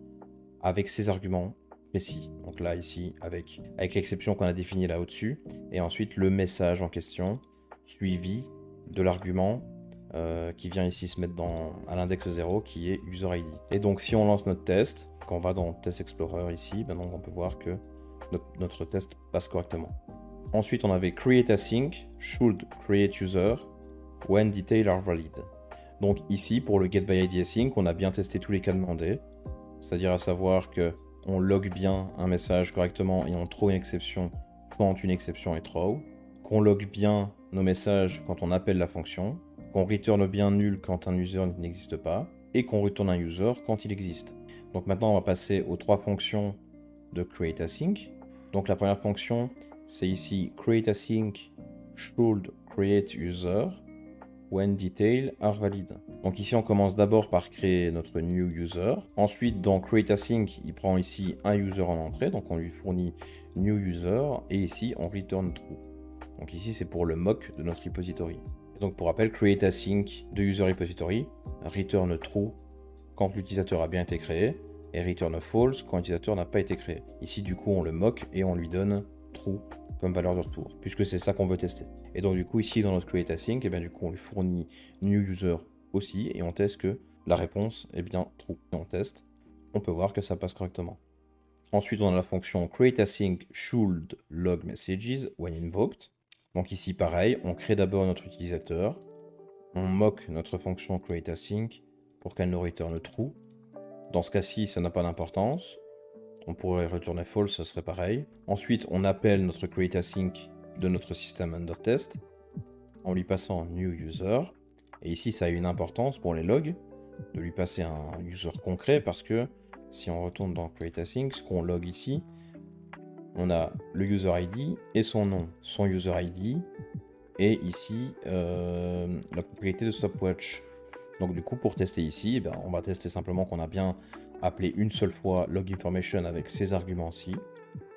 avec ses arguments précis. Donc là, ici, avec l'exception qu'on a définie là au-dessus. Et ensuite, le message en question, suivi de l'argument qui vient ici se mettre à l'index 0, qui est user ID. Et donc, si on lance notre test, quand on va dans Test Explorer ici, ben donc on peut voir que notre test passe correctement. Ensuite, on avait create async should create user when details are valid. Donc ici, pour le getByIdAsync, on a bien testé tous les cas demandés. C'est-à-dire à savoir que on log bien un message correctement et on throw une exception quand une exception est throw. Qu'on log bien nos messages quand on appelle la fonction. Qu'on return bien nul quand un user n'existe pas. Et qu'on retourne un user quand il existe. Donc maintenant, on va passer aux trois fonctions de create async. Donc la première fonction, c'est ici create async should create user when details are valid. Donc ici on commence d'abord par créer notre new user. Ensuite dans create async, il prend ici un user en entrée, donc on lui fournit new user et ici on return true. Donc ici c'est pour le mock de notre repository. Et donc pour rappel, create async de user repository, return true quand l'utilisateur a bien été créé et return false quand l'utilisateur n'a pas été créé. Ici du coup on le mock et on lui donne true comme valeur de retour, puisque c'est ça qu'on veut tester. Et donc du coup ici dans notre create async, et bien du coup on lui fournit new user aussi et on teste que la réponse est bien true. Et on teste, on peut voir que ça passe correctement. Ensuite on a la fonction create async should log messages when invoked. Donc ici pareil, on crée d'abord notre utilisateur, on mock notre fonction create async pour qu'elle nous returne true. Dans ce cas-ci, ça n'a pas d'importance. On pourrait retourner false, ce serait pareil. Ensuite, on appelle notre create async de notre système under test en lui passant new user. Et ici, ça a une importance pour les logs de lui passer un user concret parce que si on retourne dans create async, ce qu'on log ici, on a le user ID et son nom, son user ID et ici la propriété de stopwatch. Donc du coup, pour tester ici, on va tester simplement qu'on a bien appelé une seule fois log information avec ces arguments-ci,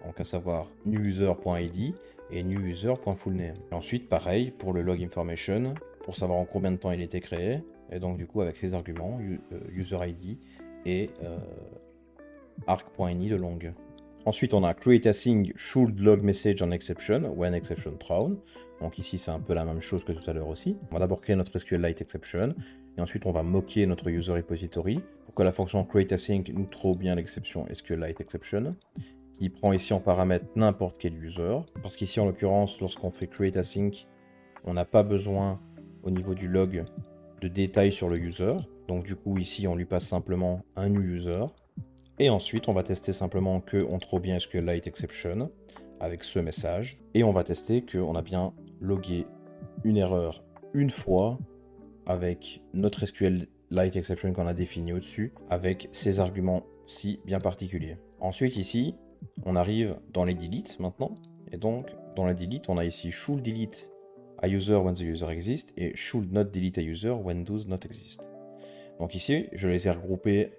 donc à savoir newuser.id et newuser.fullname. Ensuite, pareil pour le log information, pour savoir en combien de temps il était créé, et donc du coup avec ces arguments, user ID et arc.ini de long. Ensuite, on a create async should log message on exception when exception thrown. Donc ici, c'est un peu la même chose que tout à l'heure aussi. On va d'abord créer notre SQLite exception, et ensuite on va moquer notre user repository pour que la fonction create async nous trouve bien l'exception SQLite exception, qui prend ici en paramètre n'importe quel user. Parce qu'ici, en l'occurrence, lorsqu'on fait create async, on n'a pas besoin au niveau du log de détails sur le user. Donc du coup, ici, on lui passe simplement un new user. Et ensuite, on va tester simplement qu'on trouve bien SQLite exception avec ce message. Et on va tester qu'on a bien logué une erreur une fois avec notre SQLite exception qu'on a défini au-dessus, avec ces arguments-ci bien particuliers. Ensuite, ici, on arrive dans les deletes maintenant. Et donc, dans les deletes, on a ici should delete a user when the user exists et should not delete a user when does not exist. Donc ici, je les ai regroupés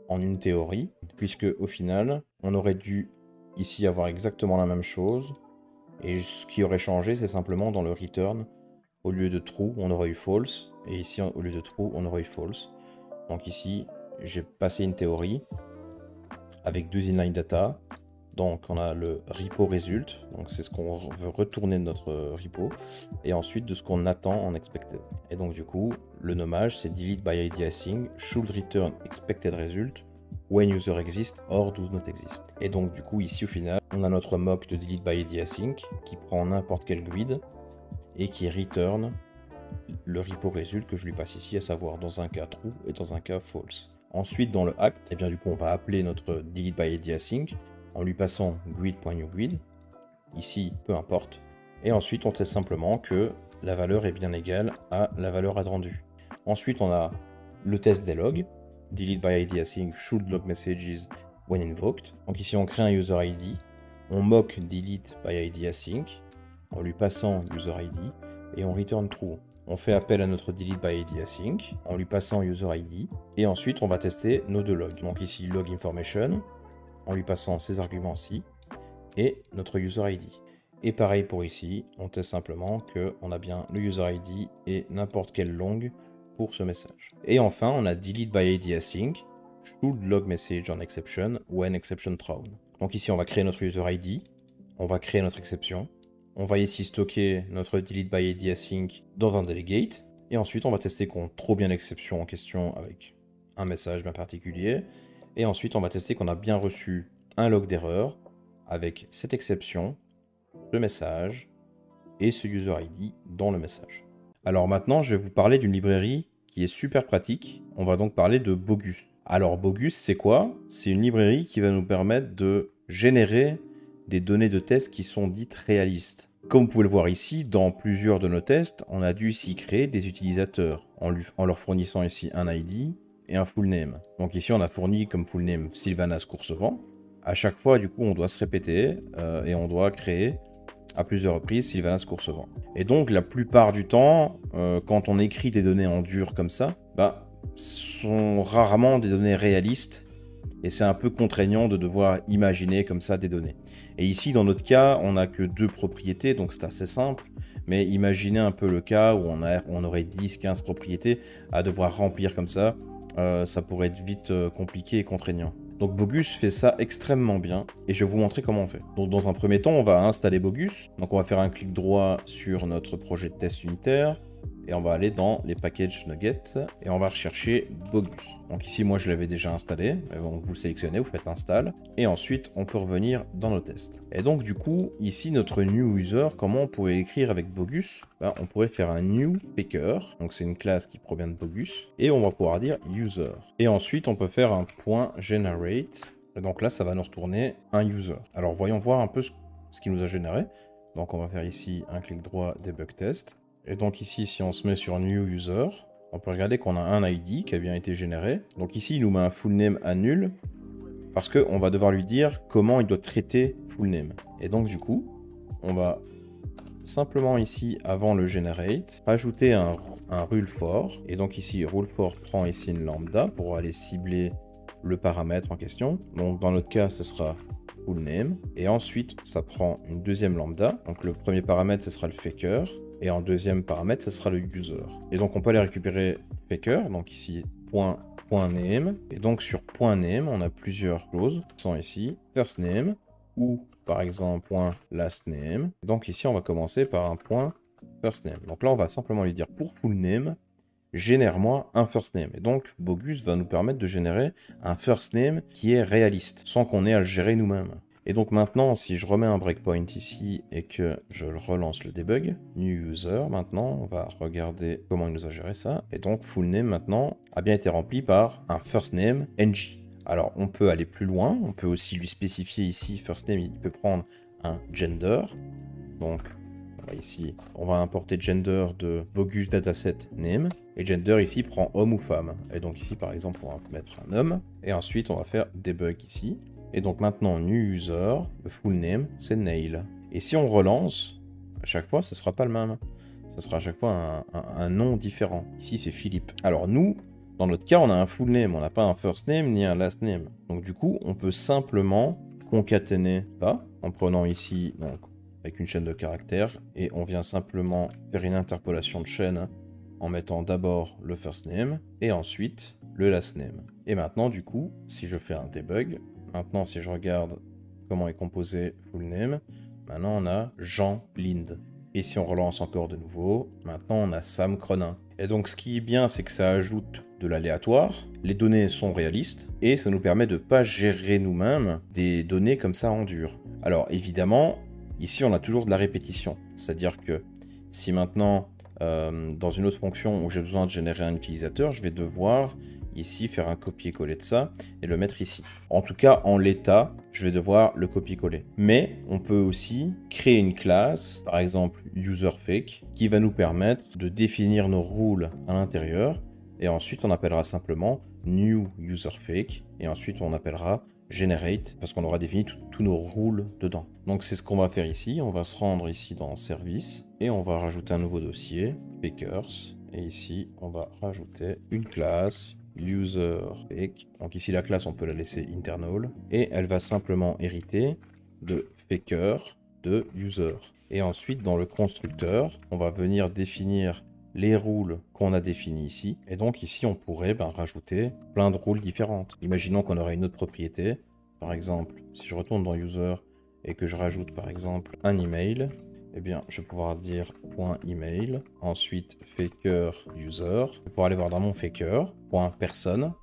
en une théorie, puisque au final, on aurait dû ici avoir exactement la même chose, et ce qui aurait changé, c'est simplement dans le return, au lieu de true, on aurait eu false, et ici, au lieu de true, on aurait eu false. Donc ici, j'ai passé une théorie avec deux inline data. Donc on a le repo result, donc c'est ce qu'on veut retourner de notre repo, et ensuite de ce qu'on attend en expected. Et donc du coup, le nommage c'est delete by id async should return expected result when user exists or does not exist. Et donc du coup ici au final, on a notre mock de delete by id async qui prend n'importe quel grid et qui return le repo result que je lui passe ici, à savoir dans un cas true et dans un cas false. Ensuite dans le act, et bien du coup on va appeler notre delete by id async en lui passant grid.newGrid, ici peu importe, et ensuite on teste simplement que la valeur est bien égale à la valeur attendue. Ensuite, on a le test des logs. Delete by ID async should log messages when invoked. Donc ici, on crée un user ID. On mock delete by ID async en lui passant user ID et on return true. On fait appel à notre delete by ID async en lui passant user ID et ensuite on va tester nos deux logs. Donc ici log information en lui passant ces arguments-ci et notre user ID. Et pareil pour ici, on teste simplement qu'on a bien le user ID et n'importe quelle long pour ce message. Et enfin, on a delete by ID async should log message on exception when exception thrown. Donc ici, on va créer notre user ID, on va créer notre exception, on va ici stocker notre delete by ID async dans un delegate, et ensuite on va tester qu'on trouve bien l'exception en question avec un message bien particulier, et ensuite on va tester qu'on a bien reçu un log d'erreur avec cette exception, le message et ce user ID dans le message. Alors maintenant, je vais vous parler d'une librairie qui est super pratique. On va donc parler de Bogus. Alors Bogus, c'est quoi? C'est une librairie qui va nous permettre de générer des données de tests qui sont dites réalistes. Comme vous pouvez le voir ici, dans plusieurs de nos tests, on a dû ici créer des utilisateurs en leur fournissant ici un ID et un full name. Donc ici, on a fourni comme full name Sylvanas Coursevent. À chaque fois, du coup, on doit se répéter et on doit créer à plusieurs reprises Sylvanas Coursevent. Et donc, la plupart du temps, quand on écrit des données en dur comme ça, sont rarement des données réalistes et c'est un peu contraignant de devoir imaginer comme ça des données. Et ici, dans notre cas, on n'a que 2 propriétés, donc c'est assez simple. Mais imaginez un peu le cas où on aurait 10-15 propriétés à devoir remplir comme ça. Ça pourrait être vite compliqué et contraignant. Donc Bogus fait ça extrêmement bien et je vais vous montrer comment on fait. Donc dans un premier temps, on va installer Bogus. Donc on va faire un clic droit sur notre projet de test unitaire et on va aller dans les packages nuggets et on va rechercher Bogus. Donc ici, moi je l'avais déjà installé. Donc vous le sélectionnez, vous faites install et ensuite on peut revenir dans nos tests. Et donc du coup, ici notre new user, comment on pourrait l'écrire avec Bogus? On pourrait faire un new picker. Donc c'est une classe qui provient de Bogus et on va pouvoir dire user. Et ensuite on peut faire un point generate. Et donc là, ça va nous retourner un user. Alors voyons voir un peu ce qu'il nous a généré. Donc on va faire ici un clic droit debug test. Et donc ici, si on se met sur New User, on peut regarder qu'on a un ID qui a bien été généré. Donc ici, il nous met un full name à nul, parce qu'on va devoir lui dire comment il doit traiter full name. Et donc du coup, on va simplement ici, avant le generate, rajouter un rule for. Et donc ici, rule for prend ici une lambda pour aller cibler le paramètre en question. Donc dans notre cas, ce sera full name. Et ensuite, ça prend une deuxième lambda. Donc le premier paramètre, ce sera le faker. Et en deuxième paramètre, ce sera le user. Et donc, on peut aller récupérer faker. Donc ici, .name. Et donc, sur .name, on a plusieurs choses qui sont ici. First name ou, par exemple, .last name. Et donc ici, on va commencer par un .first name. Donc là, on va simplement lui dire pour full name, génère-moi un first name. Et donc, Bogus va nous permettre de générer un first name qui est réaliste, sans qu'on ait à le gérer nous-mêmes. Et donc maintenant, si je remets un breakpoint ici et que je relance le debug, new user, maintenant, on va regarder comment il nous a géré ça. Et donc, full name maintenant a bien été rempli par un first name ng. Alors, on peut aller plus loin, on peut aussi lui spécifier ici, first name, il peut prendre un gender. Donc, ici, on va importer gender de Bogus dataset name. Et gender ici prend homme ou femme. Et donc ici, par exemple, on va mettre un homme. Et ensuite, on va faire debug ici. Et donc maintenant, new user, le full name, c'est Nail. Et si on relance, à chaque fois, ce ne sera pas le même. Ce sera à chaque fois un nom différent. Ici, c'est Philippe. Alors nous, dans notre cas, on a un full name. On n'a pas un first name ni un last name. Donc du coup, on peut simplement concaténer ça en prenant ici, donc, avec une chaîne de caractères. Et on vient simplement faire une interpolation de chaîne en mettant d'abord le first name et ensuite le last name. Et maintenant, du coup, si je fais un debug, maintenant, si je regarde comment est composé full name, maintenant on a Jean Lind. Et si on relance encore de nouveau, maintenant on a Sam Cronin. Et donc ce qui est bien, c'est que ça ajoute de l'aléatoire, les données sont réalistes, et ça nous permet de ne pas gérer nous-mêmes des données comme ça en dur. Alors évidemment, ici on a toujours de la répétition. C'est-à-dire que si maintenant, dans une autre fonction où j'ai besoin de générer un utilisateur, je vais devoir ici faire un copier-coller de ça et le mettre ici. En tout cas, en l'état, je vais devoir le copier-coller. Mais on peut aussi créer une classe, par exemple userFake, qui va nous permettre de définir nos rules à l'intérieur Et ensuite, on appellera simplement new user fake. Et ensuite, on appellera generate parce qu'on aura défini tous nos rules dedans. Donc, c'est ce qu'on va faire ici. On va se rendre ici dans service et on va rajouter un nouveau dossier, fakers. Et ici, on va rajouter une classe user fake. Donc ici, la classe, on peut la laisser internal. Et elle va simplement hériter de faker de user. Et ensuite, dans le constructeur, on va venir définir les rules qu'on a définis ici. Et donc ici, on pourrait rajouter plein de rules différentes. Imaginons qu'on aurait une autre propriété. Par exemple, si je retourne dans user et que je rajoute par exemple un email, eh bien, je vais pouvoir dire .email, ensuite faker user. Je vais pouvoir aller voir dans mon faker, .person,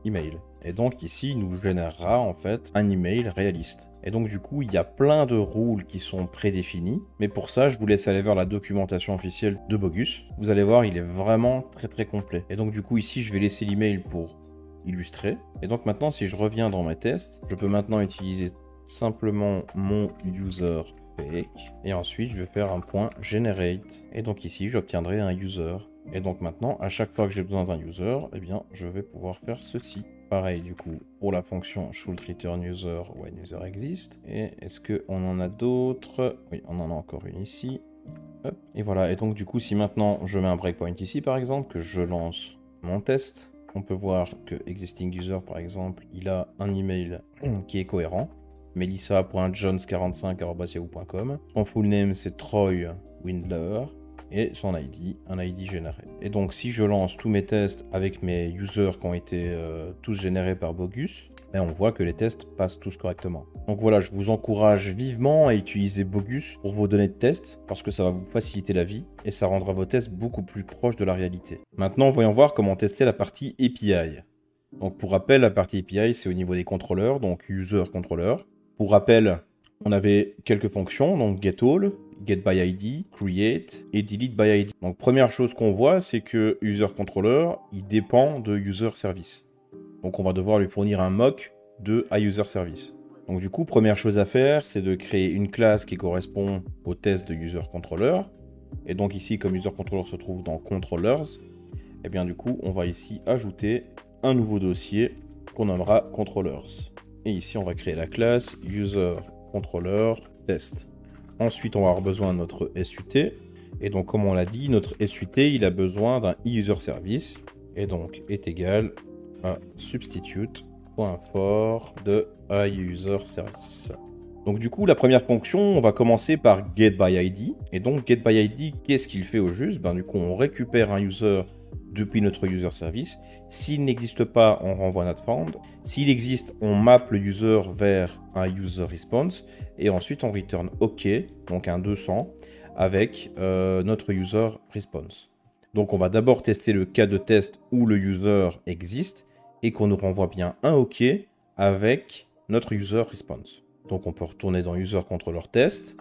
.email. Et donc ici, il nous générera en fait un email réaliste. Et donc du coup, il y a plein de rules qui sont prédéfinis. Mais pour ça, je vous laisse aller voir la documentation officielle de Bogus. Vous allez voir, il est vraiment très complet. Et donc du coup, ici, je vais laisser l'email pour illustrer. Et donc maintenant, si je reviens dans mes tests, je peux maintenant utiliser simplement mon user fake. Et ensuite, je vais faire un .generate. Et donc ici, j'obtiendrai un user. Et donc maintenant, à chaque fois que j'ai besoin d'un user, eh bien, je vais pouvoir faire ceci. Pareil, du coup, pour la fonction should return user when user exist. Et est-ce qu'on en a d'autres? Oui, on en a encore une ici. Hop. Et voilà, et donc du coup, si maintenant je mets un breakpoint ici, par exemple, que je lance mon test, on peut voir que existing user, par exemple, il a un email qui est cohérent. melissa.jones45@yahoo.com. Son full name, c'est Troy Windler. Et son ID, un ID généré. Et donc si je lance tous mes tests avec mes users qui ont été tous générés par Bogus, on voit que les tests passent tous correctement. Donc voilà, je vous encourage vivement à utiliser Bogus pour vos données de test, parce que ça va vous faciliter la vie, et ça rendra vos tests beaucoup plus proches de la réalité. Maintenant, voyons voir comment tester la partie API. Donc pour rappel, la partie API, c'est au niveau des contrôleurs, donc user contrôleur. Pour rappel, on avait quelques fonctions, donc getAll, getById, create et delete by ID. Donc première chose qu'on voit, c'est que userController, il dépend de userService. Donc on va devoir lui fournir un mock de iUserService. Donc du coup, première chose à faire, c'est de créer une classe qui correspond au test de userController. Et donc ici, comme userController se trouve dans controllers, et bien du coup, on va ici ajouter un nouveau dossier qu'on nommera controllers. Et ici, on va créer la classe userController test. Ensuite, on va avoir besoin de notre SUT. Et donc, comme on l'a dit, notre SUT, il a besoin d'un iUserService. Et donc, est égal à substitute.for de iUserService. Donc, du coup, la première fonction, on va commencer par getById. Et donc, getById, qu'est-ce qu'il fait au juste? Du coup, on récupère un user depuis notre user-service. S'il n'existe pas, on renvoie notre found. S'il existe, on map le user vers un user response. Et ensuite, on return OK, donc un 200, avec notre user response. Donc, on va d'abord tester le cas de test où le user existe et qu'on nous renvoie bien un OK avec notre user response. Donc, on peut retourner dans user controller test.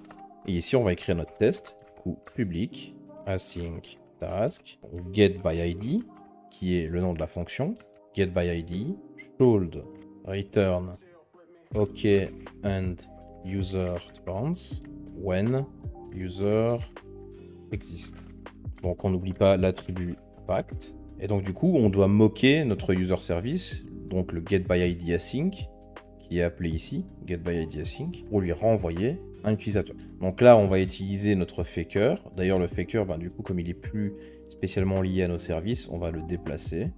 Et ici, on va écrire notre test, du coup, public, async, task, getById, qui est le nom de la fonction, getById, should return OK and user response when user exist. Donc on n'oublie pas l'attribut fact. Et donc du coup, on doit moquer notre user service, donc le getById async, qui est appelé ici, getById async, pour lui renvoyer un utilisateur. Donc là, on va utiliser notre faker. D'ailleurs, le faker, du coup, comme il est plus spécialement lié à nos services, on va le déplacer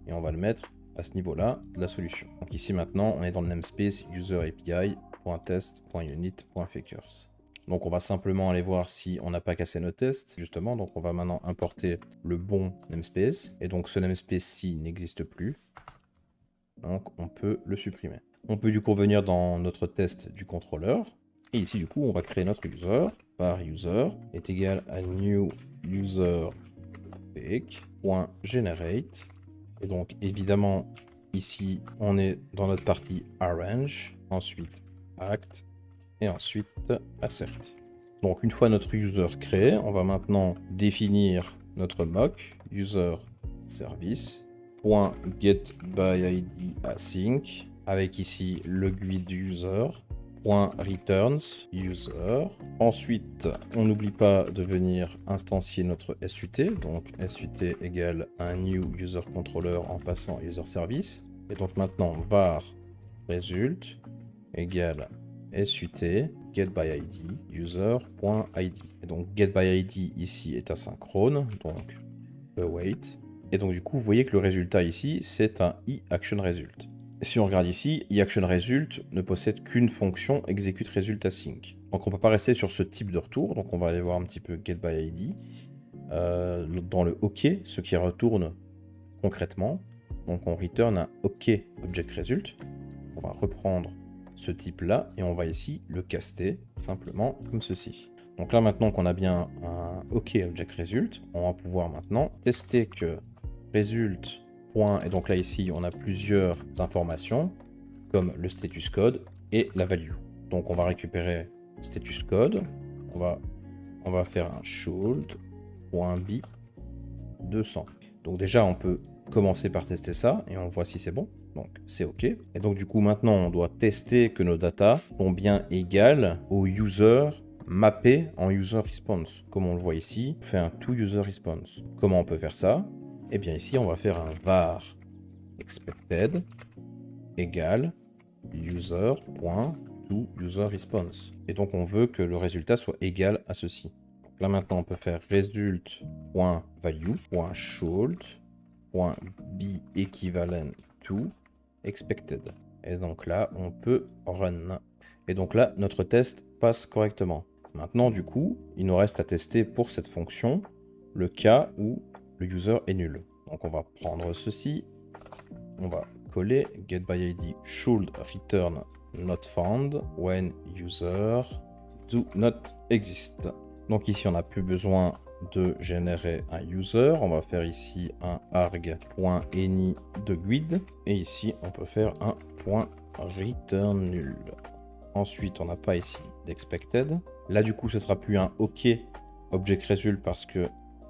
et on va le mettre à ce niveau-là de la solution. Donc ici, maintenant, on est dans le namespace user_api.test.unit.fakers. Donc on va simplement aller voir si on n'a pas cassé nos tests, justement. Donc on va maintenant importer le bon namespace. Et donc ce namespace-ci n'existe plus. Donc on peut le supprimer. On peut du coup venir dans notre test du contrôleur. Et ici, du coup, on va créer notre user par user est égal à new user fake.generate. Et donc, évidemment, ici, on est dans notre partie arrange, ensuite act, et ensuite assert. Donc, une fois notre user créé, on va maintenant définir notre mock user service.getById async avec ici le GUID du user .returns user. Ensuite, on n'oublie pas de venir instancier notre SUT. Donc SUT égale un new user controller en passant user service. Et donc maintenant, var result égale SUT getById user.id. Et donc getById ici est asynchrone, donc await. Et donc du coup, vous voyez que le résultat ici, c'est un iActionResult. Si on regarde ici, iActionResult ne possède qu'une fonction executeResultAsync. Donc on ne peut pas rester sur ce type de retour. Donc on va aller voir un petit peu getById. Dans le OK, ce qui retourne concrètement. Donc on return un OK object result. On va reprendre ce type-là et on va ici le caster simplement comme ceci. Donc là maintenant qu'on a bien un OK object result, on va pouvoir maintenant tester que result point, et donc là ici on a plusieurs informations comme le status code et la value. Donc on va récupérer status code, on va faire un should.be 200. Donc déjà on peut commencer par tester ça et on voit si c'est bon. Donc c'est OK. Et donc du coup maintenant on doit tester que nos datas sont bien égales au user mappé en user response. Comme on le voit ici, on fait un toUser response. Comment on peut faire ça? Eh bien ici on va faire un var expected égale user.toUserResponse. Et donc on veut que le résultat soit égal à ceci. Donc là maintenant on peut faire result.value.should.be equivalent to expected. Et donc là on peut run. Et donc là notre test passe correctement. Maintenant du coup il nous reste à tester pour cette fonction le cas où le user est nul. Donc on va prendre ceci, on va coller getById should return not found when user do not exist. Donc ici on n'a plus besoin de générer un user, on va faire ici un arg.any de guide et ici on peut faire un .return nul. Ensuite on n'a pas ici d'expected. Là du coup ce sera plus un OK object result parce que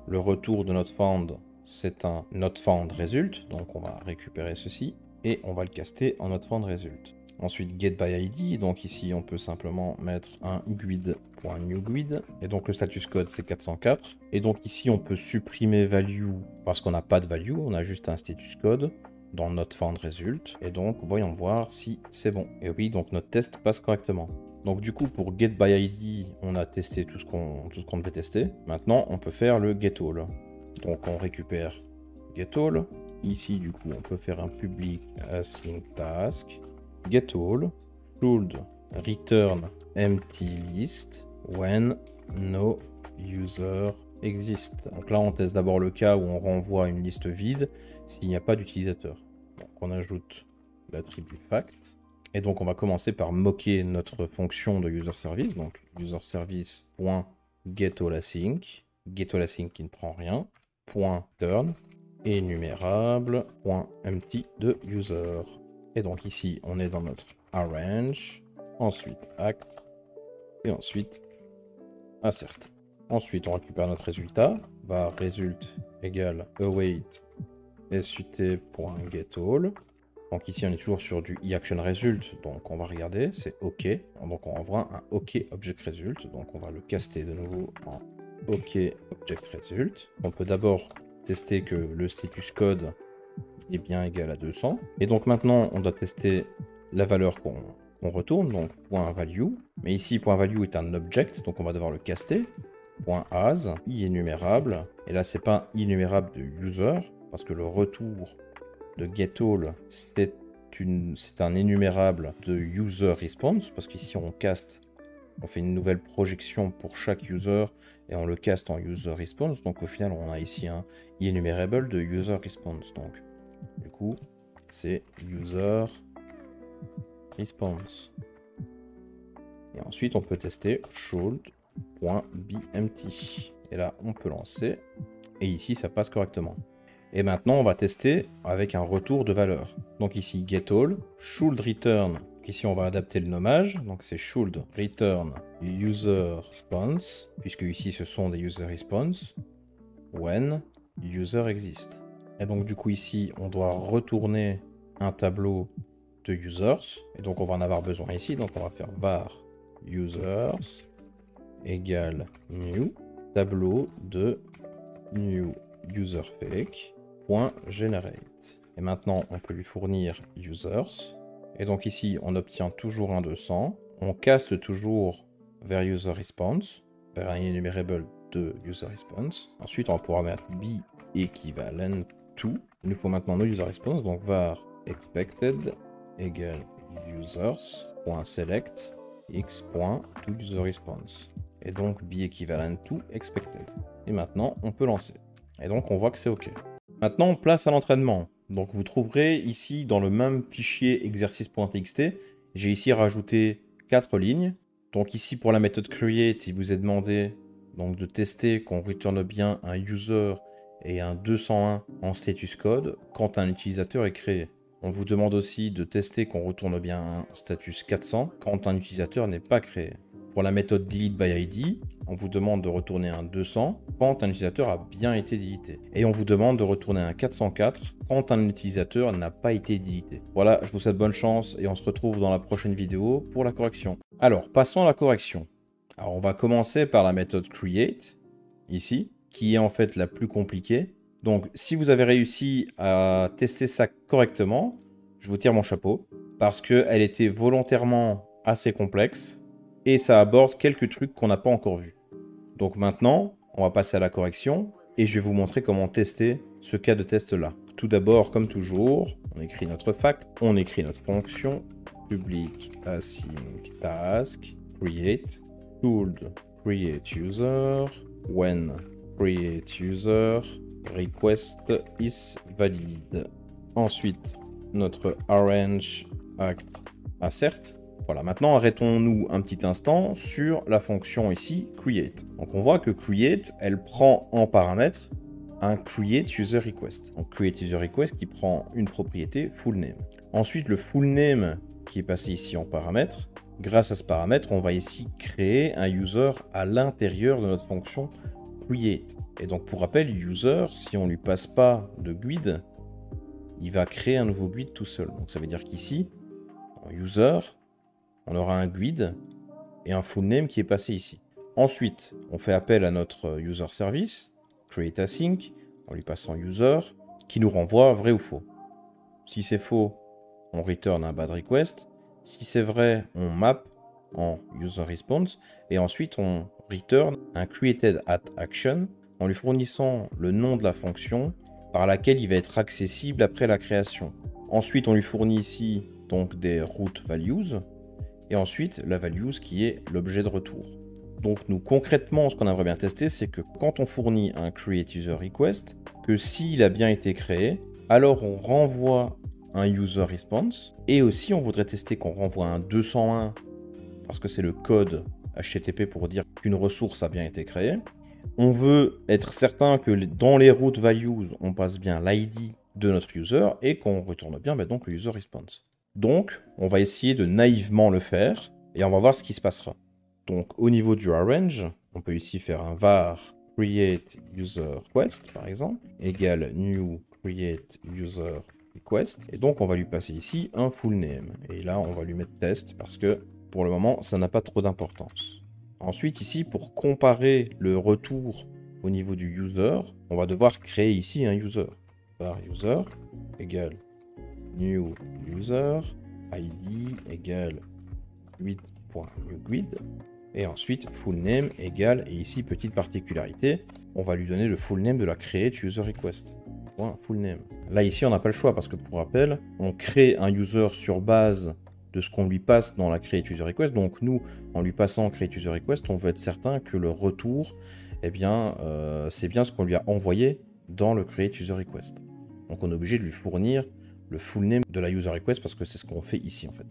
le retour de not found c'est un not found result, donc on va récupérer ceci et on va le caster en not found result. Ensuite getById, donc ici on peut simplement mettre un guide.newGuide et donc le status code c'est 404 et donc ici on peut supprimer value parce qu'on n'a pas de value, on a juste un status code dans not found result et donc voyons voir si c'est bon. Et oui, donc notre test passe correctement. Donc du coup pour getById on a testé tout ce qu'on devait tester. Maintenant on peut faire le getAll. Donc on récupère getAll. Ici du coup on peut faire un public async task getAll should return empty list when no user exist. Donc là on teste d'abord le cas où on renvoie une liste vide s'il n'y a pas d'utilisateur. Donc on ajoute l'attribut fact. Et donc on va commencer par moquer notre fonction de user service. Donc user service.getAllAsync. getAllAsync qui ne prend rien. .turn énumérable .empty de user. Et donc ici on est dans notre arrange, ensuite act et ensuite assert. Ensuite on récupère notre résultat, var result égale await sut.getAll. Donc ici on est toujours sur du iActionResult, donc on va regarder, c'est OK. Donc on envoie un OK object result, donc on va le caster de nouveau en OK object result. On peut d'abord tester que le status code est bien égal à 200. Et donc maintenant on doit tester la valeur qu'on retourne, donc .value. Mais ici .value est un object, donc on va devoir le caster. .as, i-énumérable. Et là c'est pas un i-énumérable de user, parce que le retour de getAll c'est un énumérable de user response, parce qu'ici on caste, on fait une nouvelle projection pour chaque user et on le caste en user response. Donc au final on a ici un enumerable de user response. Donc du coup c'est user response. Et ensuite on peut tester should.beEmpty. Et là on peut lancer et ici ça passe correctement. Et maintenant on va tester avec un retour de valeur. Donc ici getAll should return. Ici, on va adapter le nommage, donc c'est should return user response, puisque ici ce sont des user response, when user exist. Et donc du coup ici, on doit retourner un tableau de users. Et donc on va en avoir besoin ici. Donc on va faire var users égale new tableau de new user fake .generate. Et maintenant on peut lui fournir users. Et donc ici on obtient toujours un 200. On caste toujours vers user response, vers un enumerable de user response. Ensuite on va pouvoir mettre b equivalent to. Il nous faut maintenant nos user response. Donc var expected égale users.select x.toUserResponse. Et donc b equivalent to expected. Et maintenant, on peut lancer. Et donc, on voit que c'est OK. Maintenant, on place à l'entraînement. Donc, vous trouverez ici, dans le même fichier exercice.txt, j'ai ici rajouté 4 lignes. Donc ici, pour la méthode create, il vous est demandé donc, de tester qu'on retourne bien un user et un 201 en status code quand un utilisateur est créé. On vous demande aussi de tester qu'on retourne bien un status 400 quand un utilisateur n'est pas créé. Pour la méthode delete by ID, on vous demande de retourner un 200 quand un utilisateur a bien été délité. Et on vous demande de retourner un 404 quand un utilisateur n'a pas été délité. Voilà, je vous souhaite bonne chance et on se retrouve dans la prochaine vidéo pour la correction. Alors, passons à la correction. Alors, on va commencer par la méthode create, ici, qui est en fait la plus compliquée. Donc, si vous avez réussi à tester ça correctement, je vous tire mon chapeau, parce qu'elle était volontairement assez complexe, et ça aborde quelques trucs qu'on n'a pas encore vus. Donc maintenant, on va passer à la correction, et je vais vous montrer comment tester ce cas de test-là. Tout d'abord, comme toujours, on écrit notre fact, on écrit notre fonction, public async task, create, should create user, when create user, request is valid. Ensuite, notre arrange act assert. Voilà, maintenant arrêtons-nous un petit instant sur la fonction ici create. Donc on voit que create, elle prend en paramètre un create user request. Donc create user request qui prend une propriété full name. Ensuite, le full name qui est passé ici en paramètre. Grâce à ce paramètre, on va ici créer un user à l'intérieur de notre fonction create. Et donc pour rappel, user, si on ne lui passe pas de GUID, il va créer un nouveau GUID tout seul. Donc ça veut dire qu'ici, en user, on aura un GUID et un full name qui est passé ici. Ensuite, on fait appel à notre user service, create async, en lui passant user, qui nous renvoie vrai ou faux. Si c'est faux, on return un bad request. Si c'est vrai, on map en user response. Et ensuite, on return un created at action en lui fournissant le nom de la fonction par laquelle il va être accessible après la création. Ensuite, on lui fournit ici donc des root values. Et ensuite, la values qui est l'objet de retour. Donc nous, concrètement, ce qu'on aimerait bien tester, c'est que quand on fournit un create user request, que s'il a bien été créé, alors on renvoie un user response. Et aussi, on voudrait tester qu'on renvoie un 201, parce que c'est le code HTTP pour dire qu'une ressource a bien été créée. On veut être certain que dans les root values, on passe bien l'ID de notre user et qu'on retourne bien donc le user response. Donc, on va essayer de naïvement le faire et on va voir ce qui se passera. Donc, au niveau du arrange, on peut ici faire un var create user request, par exemple, égale new create user request. Et donc, on va lui passer ici un full name. Et là, on va lui mettre test parce que, pour le moment, ça n'a pas trop d'importance. Ensuite, ici, pour comparer le retour au niveau du user, on va devoir créer ici un user. Var user égale new user, id égale 8.newGuid, et ensuite full name égale, et ici petite particularité, on va lui donner le full name de la create user request. Full name. Là ici on n'a pas le choix parce que pour rappel, on crée un user sur base de ce qu'on lui passe dans la create user request. Donc nous, en lui passant create user request, on veut être certain que le retour, eh bien, c'est bien ce qu'on lui a envoyé dans le create user request. Donc on est obligé de lui fournir le full name de la user request parce que c'est ce qu'on fait ici en fait.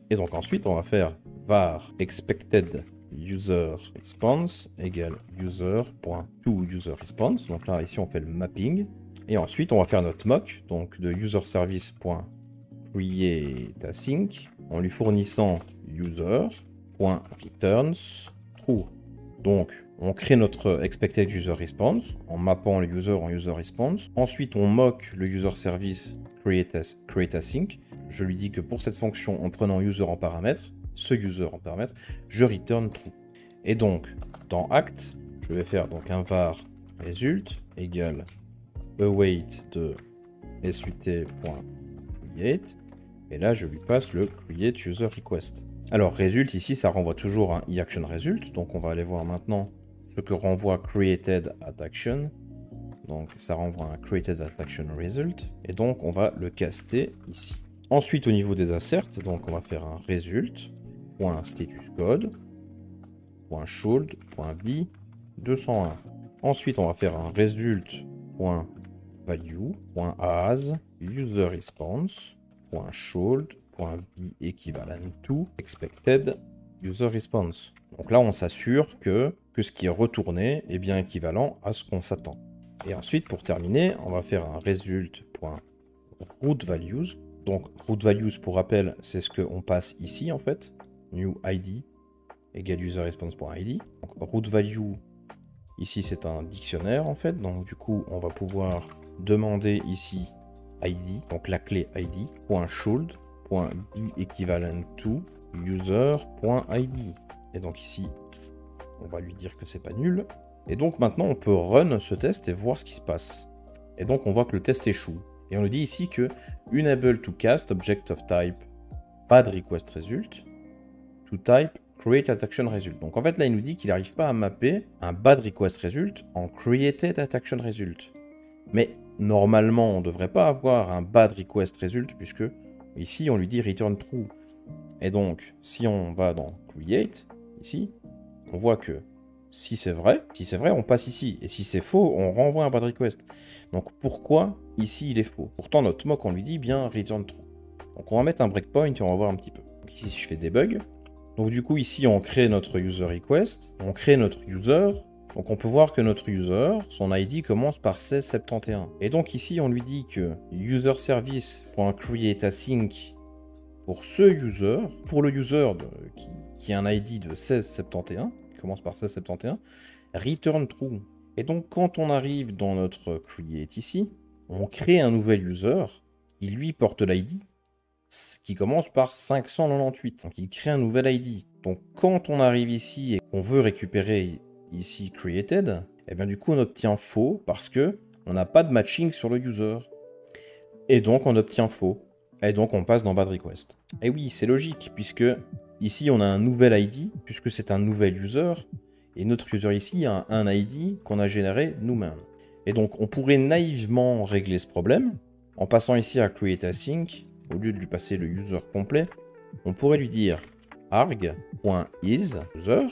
Et donc ensuite on va faire var expected user response égale user.toUserResponse. Donc là ici on fait le mapping. Et ensuite on va faire notre mock, donc de userService.createAsync en lui fournissant user.returns true. Donc, on crée notre expected user response en mappant le user en user response. Ensuite, on mock le user service create async. Je lui dis que pour cette fonction, en prenant user en paramètre, ce user en paramètre, je return true. Et donc, dans act, je vais faire donc un var result égale await de sut.create. Et là, je lui passe le create user request. Alors, result, ici, ça renvoie toujours un eAction result. Donc, on va aller voir maintenant ce que renvoie created at action. Donc, ça renvoie un created at action result. Et donc, on va le caster ici. Ensuite, au niveau des asserts, donc, on va faire un result.statuscode.should.be 201. Ensuite, on va faire un result.value.as user response .should.be equivalent to expected user response. Donc là, on s'assure que ce qui est retourné est bien équivalent à ce qu'on s'attend. Et ensuite, pour terminer, on va faire un result.rootValues. Donc, rootValues, pour rappel, c'est ce qu'on passe ici, en fait. New ID égale userResponse.id. Donc, rootValue, ici, c'est un dictionnaire, en fait. Donc, du coup, on va pouvoir demander ici ID, donc la clé ID, .should.be equivalent to user.id. Et donc ici, on va lui dire que c'est pas nul. Et donc maintenant, on peut run ce test et voir ce qui se passe. Et donc on voit que le test échoue. Et on nous dit ici que unable to cast object of type bad request result to type create at action result. Donc en fait là, il nous dit qu'il n'arrive pas à mapper un bad request result en created at action result. Mais normalement, on ne devrait pas avoir un bad request result, puisque ici, on lui dit return true. Et donc, si on va dans create, ici, on voit que si c'est vrai, on passe ici. Et si c'est faux, on renvoie un bad request. Donc, pourquoi ici, il est faux? Pourtant, notre mock, on lui dit bien return true. Donc, on va mettre un breakpoint et on va voir un petit peu. Donc, ici, si je fais debug, donc du coup, ici, on crée notre user request, on crée notre user. Donc on peut voir que notre user, son ID commence par 1671. Et donc ici, on lui dit que userService.createAsync pour ce user, pour le user qui a un ID de 1671, qui commence par 1671, return true. Et donc quand on arrive dans notre create ici, on crée un nouvel user qui lui porte l'ID qui commence par 598. Donc il crée un nouvel ID. Donc quand on arrive ici et qu'on veut récupérer ici created, et bien du coup on obtient faux parce que on n'a pas de matching sur le user. Et donc on obtient faux. Et donc on passe dans bad request. Et oui, c'est logique, puisque ici on a un nouvel ID, puisque c'est un nouvel user, et notre user ici a un ID qu'on a généré nous-mêmes. Et donc on pourrait naïvement régler ce problème en passant ici à create async, au lieu de lui passer le user complet, on pourrait lui dire arg.isUser,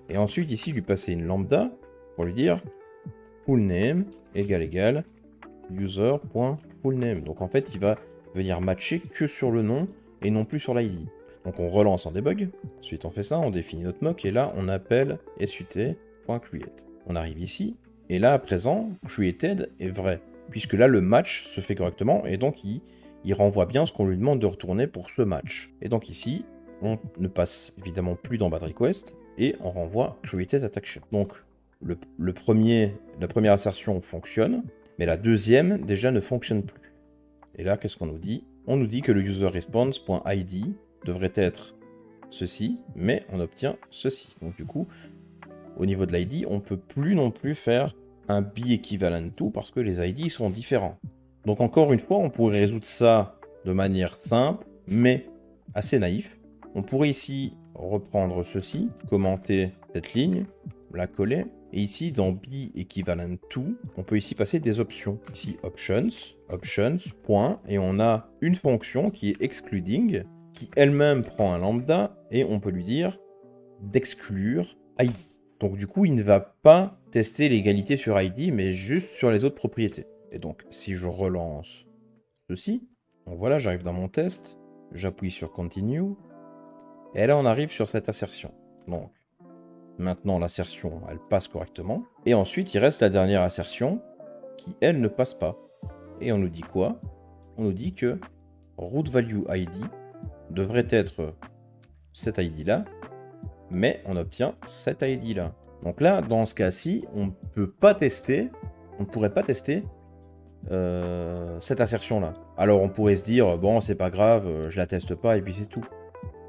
et ensuite ici lui passer une lambda pour lui dire fullName égale user.fullName. Donc en fait, il va venir matcher que sur le nom et non plus sur l'ID. Donc on relance en debug, ensuite on fait ça, on définit notre mock, et là on appelle sut.create. On arrive ici, et là à présent, created est vrai, puisque là le match se fait correctement, et donc il renvoie bien ce qu'on lui demande de retourner pour ce match. Et donc ici, on ne passe évidemment plus dans bad request, et on renvoie created at action. Donc la première assertion fonctionne, mais la deuxième déjà ne fonctionne plus. Et là, qu'est-ce qu'on nous dit? On nous dit que le userResponse.id devrait être ceci, mais on obtient ceci. Donc du coup, au niveau de l'ID, on ne peut plus non plus faire un be equivalent to parce que les ID sont différents. Donc encore une fois, on pourrait résoudre ça de manière simple, mais assez naïf. On pourrait ici reprendre ceci, commenter cette ligne, la coller, et ici dans be equivalent to, on peut ici passer des options. Ici options, point, et on a une fonction qui est excluding, qui elle-même prend un lambda, et on peut lui dire d'exclure ID. Donc du coup, il ne va pas tester l'égalité sur ID, mais juste sur les autres propriétés. Et donc, si je relance ceci, donc voilà, j'arrive dans mon test, j'appuie sur Continue, et là, on arrive sur cette assertion. Donc, maintenant, l'assertion, elle passe correctement. Et ensuite, il reste la dernière assertion, qui, elle, ne passe pas. Et on nous dit quoi? On nous dit que rootValueID devrait être cet ID-là, mais on obtient cet ID-là. Donc là, dans ce cas-ci, on ne peut pas tester, on ne pourrait pas tester cette assertion-là. Alors on pourrait se dire, bon, c'est pas grave, je la teste pas et puis c'est tout.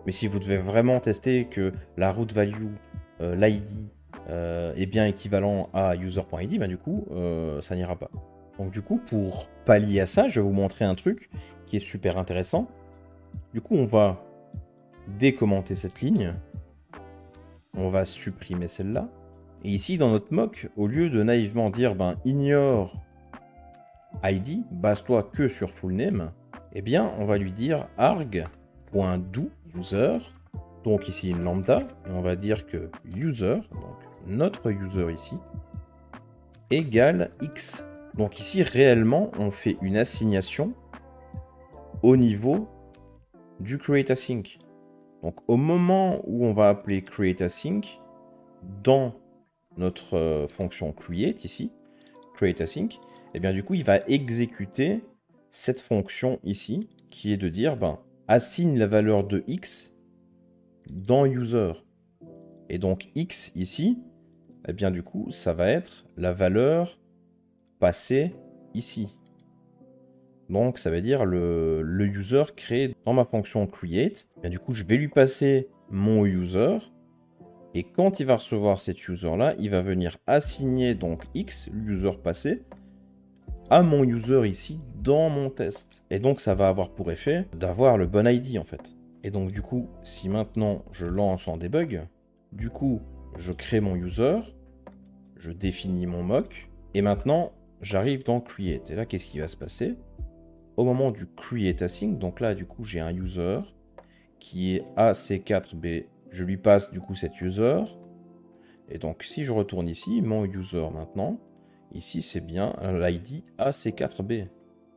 Mais si vous devez vraiment tester que la root value, l'ID, est bien équivalent à user.id, bah du coup, ça n'ira pas. Donc du coup, pour pallier à ça, je vais vous montrer un truc qui est super intéressant. Du coup, on va décommenter cette ligne. On va supprimer celle-là. Et ici, dans notre mock, au lieu de naïvement dire ben, ignore ID, base-toi que sur fullname, eh bien, on va lui dire arg.do user, donc ici une lambda, et on va dire que user, donc notre user ici, égale x. Donc ici, réellement, on fait une assignation au niveau du createAsync. Donc au moment où on va appeler createAsync, dans notre fonction create ici, createAsync, et bien du coup, il va exécuter cette fonction ici, qui est de dire, ben, assigne la valeur de x dans user. Et donc x ici, et bien du coup, ça va être la valeur passée ici. Donc ça veut dire le user créé dans ma fonction create. Et bien, du coup, je vais lui passer mon user. Et quand il va recevoir cet user-là, il va venir assigner donc x, l'user passé, à mon user ici dans mon test. Et donc ça va avoir pour effet d'avoir le bon ID en fait. Et donc du coup, si maintenant je lance en debug, du coup je crée mon user, je définis mon mock, et maintenant j'arrive dans create. Et là qu'est-ce qui va se passer? Au moment du createAsync, donc là du coup j'ai un user qui est AC4B, je lui passe du coup cet user, et donc si je retourne ici, mon user maintenant, ici, c'est bien l'ID AC4B.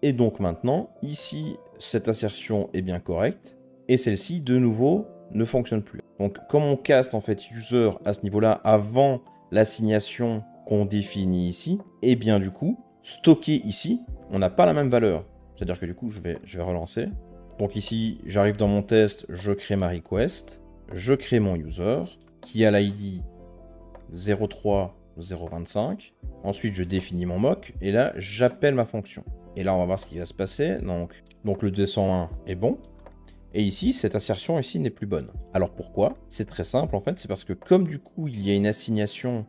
Et donc maintenant, ici, cette assertion est bien correcte. Et celle-ci, de nouveau, ne fonctionne plus. Donc, comme on caste en fait user à ce niveau-là avant l'assignation qu'on définit ici, et bien du coup, stocké ici, on n'a pas la même valeur. C'est-à-dire que du coup, je vais relancer. Donc ici, j'arrive dans mon test, je crée ma request, je crée mon user, qui a l'ID 03025. Ensuite, je définis mon mock et là, j'appelle ma fonction. Et là, on va voir ce qui va se passer. Donc le 201 est bon. Et ici, cette assertion ici n'est plus bonne. Alors pourquoi? C'est très simple en fait. C'est parce que comme du coup, il y a une assignation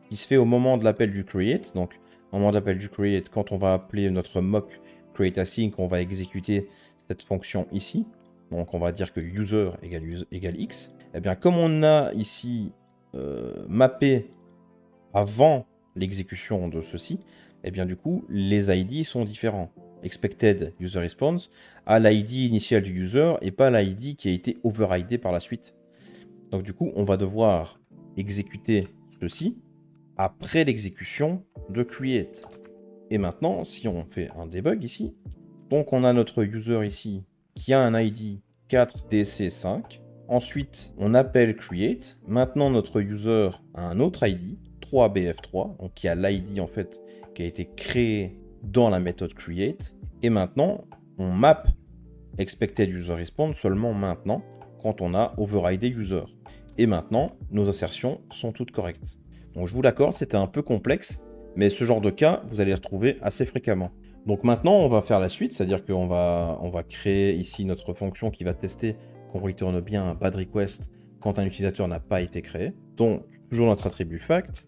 qui se fait au moment de l'appel du create. Donc au moment de l'appel du create, quand on va appeler notre mock createAsync, on va exécuter cette fonction ici. Donc on va dire que user égale x. Et bien comme on a ici mappé avant l'exécution de ceci, et bien du coup, les ID sont différents. Expected user response à l'ID initial du user et pas l'ID qui a été overridé par la suite. Donc du coup, on va devoir exécuter ceci après l'exécution de create. Et maintenant, si on fait un debug ici, donc on a notre user ici qui a un ID 4DC5. Ensuite, on appelle create. Maintenant, notre user a un autre ID 3BF3, donc qui a l'ID en fait qui a été créé dans la méthode create. Et maintenant, on map expected user response seulement maintenant quand on a overridé user. Et maintenant, nos assertions sont toutes correctes. Donc je vous l'accorde, c'était un peu complexe, mais ce genre de cas, vous allez les retrouver assez fréquemment. Donc maintenant, on va faire la suite, c'est-à-dire qu'on va créer ici notre fonction qui va tester qu'on returne bien un bad request quand un utilisateur n'a pas été créé. Donc, toujours notre attribut fact.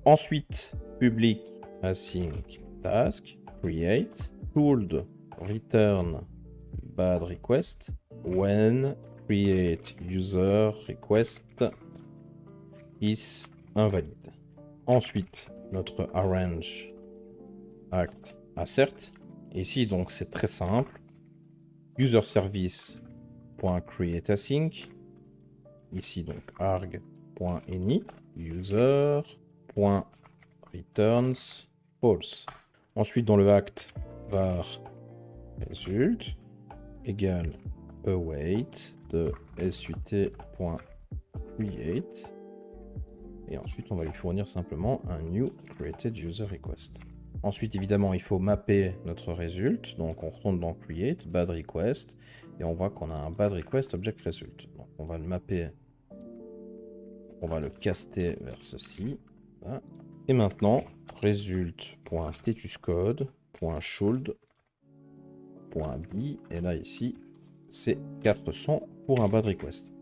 Ensuite, public async task create tooled return bad request when create user request is invalid. Ensuite, notre arrange act assert. Et ici, donc, c'est très simple. User service.createAsync. Ici, donc, arg.any user.returns false. Ensuite, dans le act, var result égale await de sut.create. Et ensuite, on va lui fournir simplement un new created user request. Ensuite, évidemment, il faut mapper notre result. Donc, on retourne dans create, bad request, et on voit qu'on a un bad request object result. Donc, on va le mapper, on va le caster vers ceci. Voilà. Et maintenant, result.statuscode.should.b, et là ici, c'est 400 pour un bad request.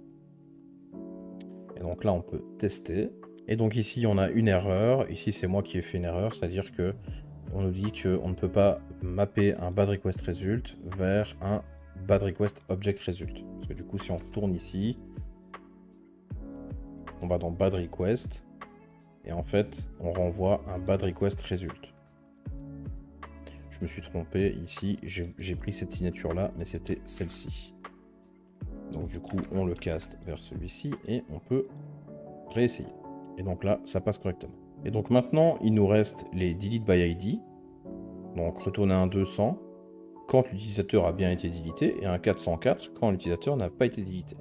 Et donc là, on peut tester. Et donc ici, on a une erreur. Ici, c'est moi qui ai fait une erreur, c'est-à-dire que on nous dit qu'on ne peut pas mapper un bad request result vers un bad request object result. Parce que du coup, si on retourne ici, on va dans bad request, et en fait, on renvoie un bad request result. Je me suis trompé ici, j'ai pris cette signature-là, mais c'était celle-ci. Donc du coup, on le caste vers celui-ci, et on peut réessayer. Et donc là, ça passe correctement. Et donc maintenant, il nous reste les delete by ID. Donc retourner un 200 quand l'utilisateur a bien été deleté, et un 404 quand l'utilisateur n'a pas été deleté.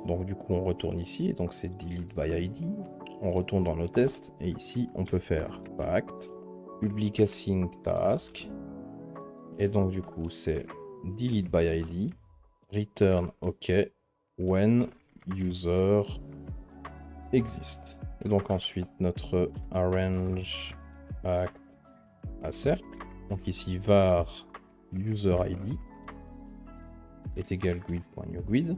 Donc du coup, on retourne ici, et donc c'est delete by ID. On retourne dans nos tests, et ici, on peut faire fact, public async task, et donc du coup, c'est delete by ID, return OK, when user exist. Et donc ensuite, notre arrange act assert, donc ici, var user ID est égal guide.newguide.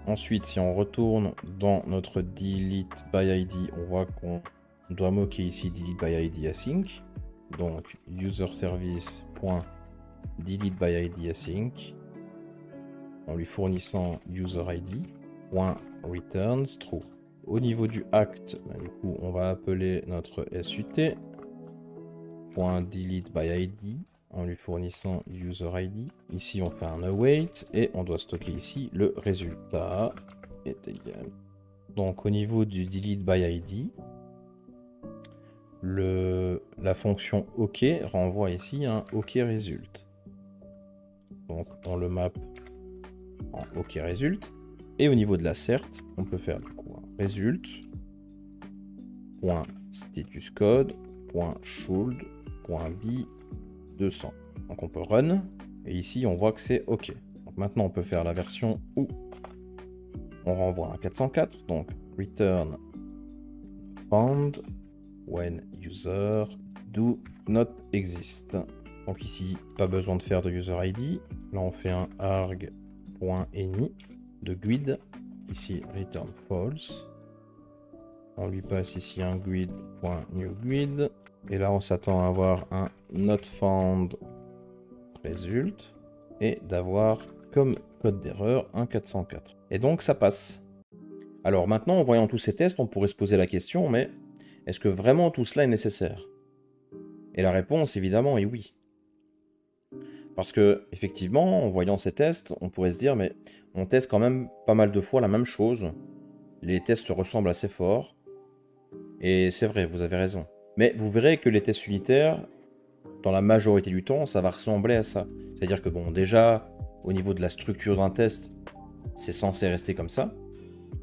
Ensuite, si on retourne dans notre delete by ID, on voit qu'on doit moquer ici delete by ID async. Donc user service.delete by ID async en lui fournissant user ID .returns true. Au niveau du act, du coup, on va appeler notre SUT .delete by ID en lui fournissant user ID. Ici, on fait un await et on doit stocker ici le résultat est égal. Donc, au niveau du delete by ID, la fonction OK renvoie ici un OK result. Donc, on le map en OK result. Et au niveau de l'assert, on peut faire du coup un result.statuscode.should.b 200. Donc on peut run, et ici on voit que c'est OK. Donc maintenant on peut faire la version où on renvoie un 404, donc return found when user do not exist. Donc ici, pas besoin de faire de user ID. Là on fait un arg.any de guide. Ici return false. On lui passe ici un guide.newguide. Et là, on s'attend à avoir un not found result et d'avoir comme code d'erreur un 404. Et donc, ça passe. Alors maintenant, en voyant tous ces tests, on pourrait se poser la question, mais est-ce que vraiment tout cela est nécessaire? Et la réponse, évidemment, est oui. Parce que, effectivement, en voyant ces tests, on pourrait se dire, mais on teste quand même pas mal de fois la même chose. Les tests se ressemblent assez fort. Et c'est vrai, vous avez raison. Mais vous verrez que les tests unitaires, dans la majorité du temps, ça va ressembler à ça. C'est-à-dire que bon, déjà, au niveau de la structure d'un test, c'est censé rester comme ça.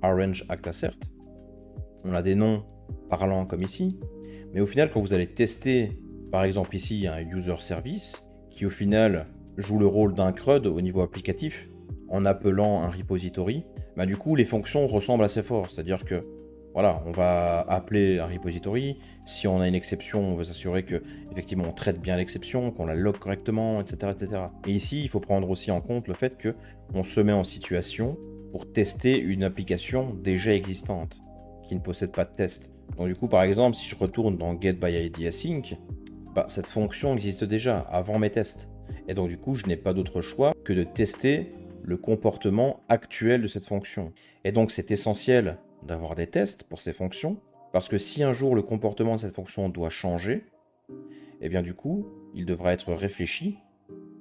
Arrange act assert. On a des noms parlants comme ici. Mais au final, quand vous allez tester, par exemple ici, un user service, qui au final joue le rôle d'un CRUD au niveau applicatif, en appelant un repository, bah du coup, les fonctions ressemblent assez fort. C'est-à-dire que voilà, on va appeler un repository. Si on a une exception, on veut s'assurer que effectivement on traite bien l'exception, qu'on la log correctement, etc., etc. Et ici, il faut prendre aussi en compte le fait que on se met en situation pour tester une application déjà existante, qui ne possède pas de test. Donc du coup, par exemple, si je retourne dans getByIdAsync, bah, cette fonction existe déjà avant mes tests. Et donc du coup, je n'ai pas d'autre choix que de tester le comportement actuel de cette fonction. Et donc c'est essentiel d'avoir des tests pour ces fonctions, parce que si un jour le comportement de cette fonction doit changer, et bien du coup, il devra être réfléchi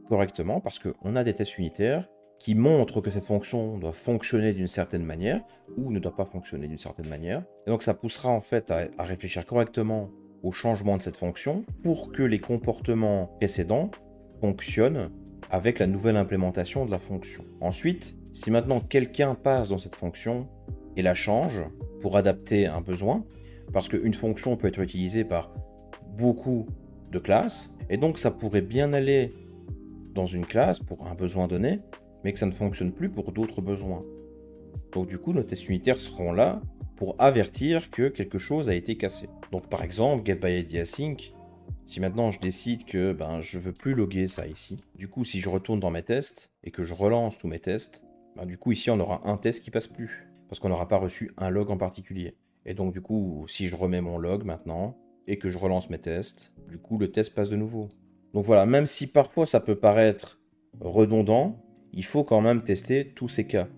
correctement, parce qu'on a des tests unitaires qui montrent que cette fonction doit fonctionner d'une certaine manière, ou ne doit pas fonctionner d'une certaine manière. Et donc ça poussera en fait à réfléchir correctement au changement de cette fonction, pour que les comportements précédents fonctionnent avec la nouvelle implémentation de la fonction. Ensuite, si maintenant quelqu'un passe dans cette fonction et la change pour adapter un besoin, parce qu'une fonction peut être utilisée par beaucoup de classes, et donc ça pourrait bien aller dans une classe pour un besoin donné, mais que ça ne fonctionne plus pour d'autres besoins. Donc du coup, nos tests unitaires seront là pour avertir que quelque chose a été cassé. Donc par exemple, getByIdAsync, si maintenant je décide que je veux plus loguer ça ici, du coup si je retourne dans mes tests et que je relance tous mes tests, du coup ici on aura un test qui passe plus, parce qu'on n'aura pas reçu un log en particulier. Et donc du coup, si je remets mon log maintenant, et que je relance mes tests, du coup le test passe de nouveau. Donc voilà, même si parfois ça peut paraître redondant, il faut quand même tester tous ces cas.